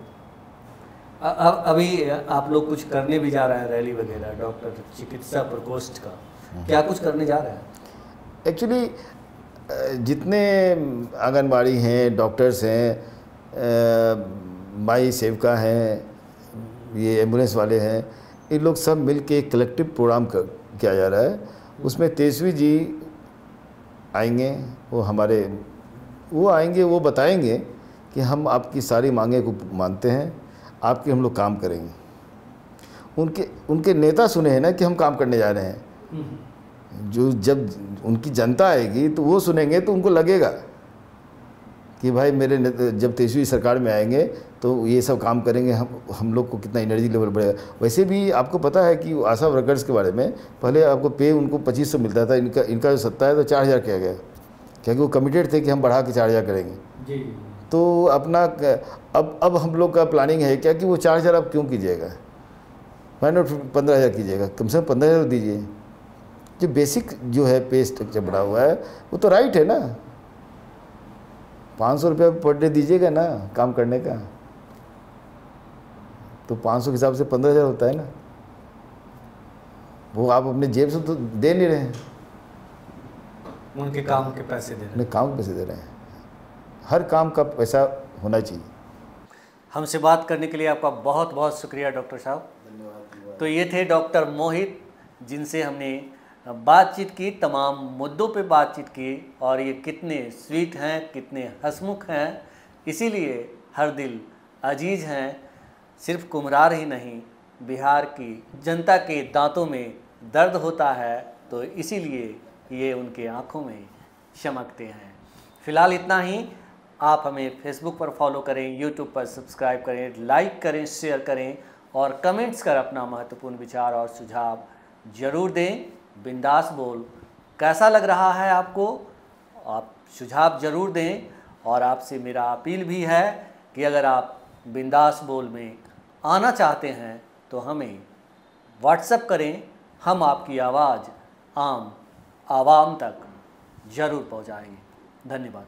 अभी आप लोग कुछ करने भी जा रहे हैं, रैली वगैरह, डॉक्टर चिकित्सा प्रकोष्ठ का क्या कुछ करने जा रहे हैं? एक्चुअली जितने आंगनबाड़ी हैं, डॉक्टर्स हैं, माई सेविका हैं, ये एम्बुलेंस वाले हैं, ये लोग सब मिल के एक कलेक्टिव प्रोग्राम किया जा रहा है। उसमें तेजस्वी जी आएंगे, वो आएंगे, वो बताएंगे कि हम आपकी सारी मांगे को मानते हैं, आपके हम लोग काम करेंगे। उनके नेता सुने हैं ना कि हम काम करने जा रहे हैं। जो जब उनकी जनता आएगी तो वो सुनेंगे, तो उनको लगेगा कि भाई मेरे जब तेजस्वी सरकार में आएंगे तो ये सब काम करेंगे, हम लोग को कितना एनर्जी लेवल बढ़ेगा। वैसे भी आपको पता है कि आशा वर्कर्स के बारे में पहले आपको पे उनको 2500 मिलता था, इनका जो सत्ता है तो 4000 किया गया, क्योंकि वो कमिटेड थे कि हम बढ़ा के 4000 करेंगे जी। तो अपना अब हम लोग का प्लानिंग है क्या कि वो 4000 अब क्यों कीजिएगा, मैंने 15000 कीजिएगा, कम से कम 15000 दीजिए। जो बेसिक जो है पे स्ट्रक्चर बढ़ा हुआ है वो तो राइट है ना, 500 रुपया पर डे दीजिएगा ना काम करने का, तो 500 के हिसाब से 15000 होता है ना, वो आप अपने जेब से तो दे नहीं रहे हैं, उनके काम के पैसे दे रहे हैं, उन्हें काम के पैसे दे रहे हैं। हर काम का पैसा होना चाहिए। हमसे बात करने के लिए आपका बहुत बहुत शुक्रिया डॉक्टर साहब। तो ये थे डॉक्टर मोहित, जिनसे हमने बातचीत की, तमाम मुद्दों पे बातचीत की, और ये कितने स्वीट हैं, कितने हंसमुख हैं, इसीलिए हर दिल अजीज हैं। सिर्फ कुम्हरार ही नहीं, बिहार की जनता के दांतों में दर्द होता है, तो इसीलिए ये उनके आँखों में चमकते हैं। फ़िलहाल इतना ही। आप हमें फेसबुक पर फॉलो करें, यूट्यूब पर सब्सक्राइब करें, लाइक करें, शेयर करें, और कमेंट्स कर अपना महत्वपूर्ण विचार और सुझाव ज़रूर दें। बिंदास बोल कैसा लग रहा है आपको, आप सुझाव ज़रूर दें। और आपसे मेरा अपील भी है कि अगर आप बिंदास बोल में आना चाहते हैं तो हमें व्हाट्सएप करें, हम आपकी आवाज़ आम आवाम तक ज़रूर पहुंचाएंगे। धन्यवाद।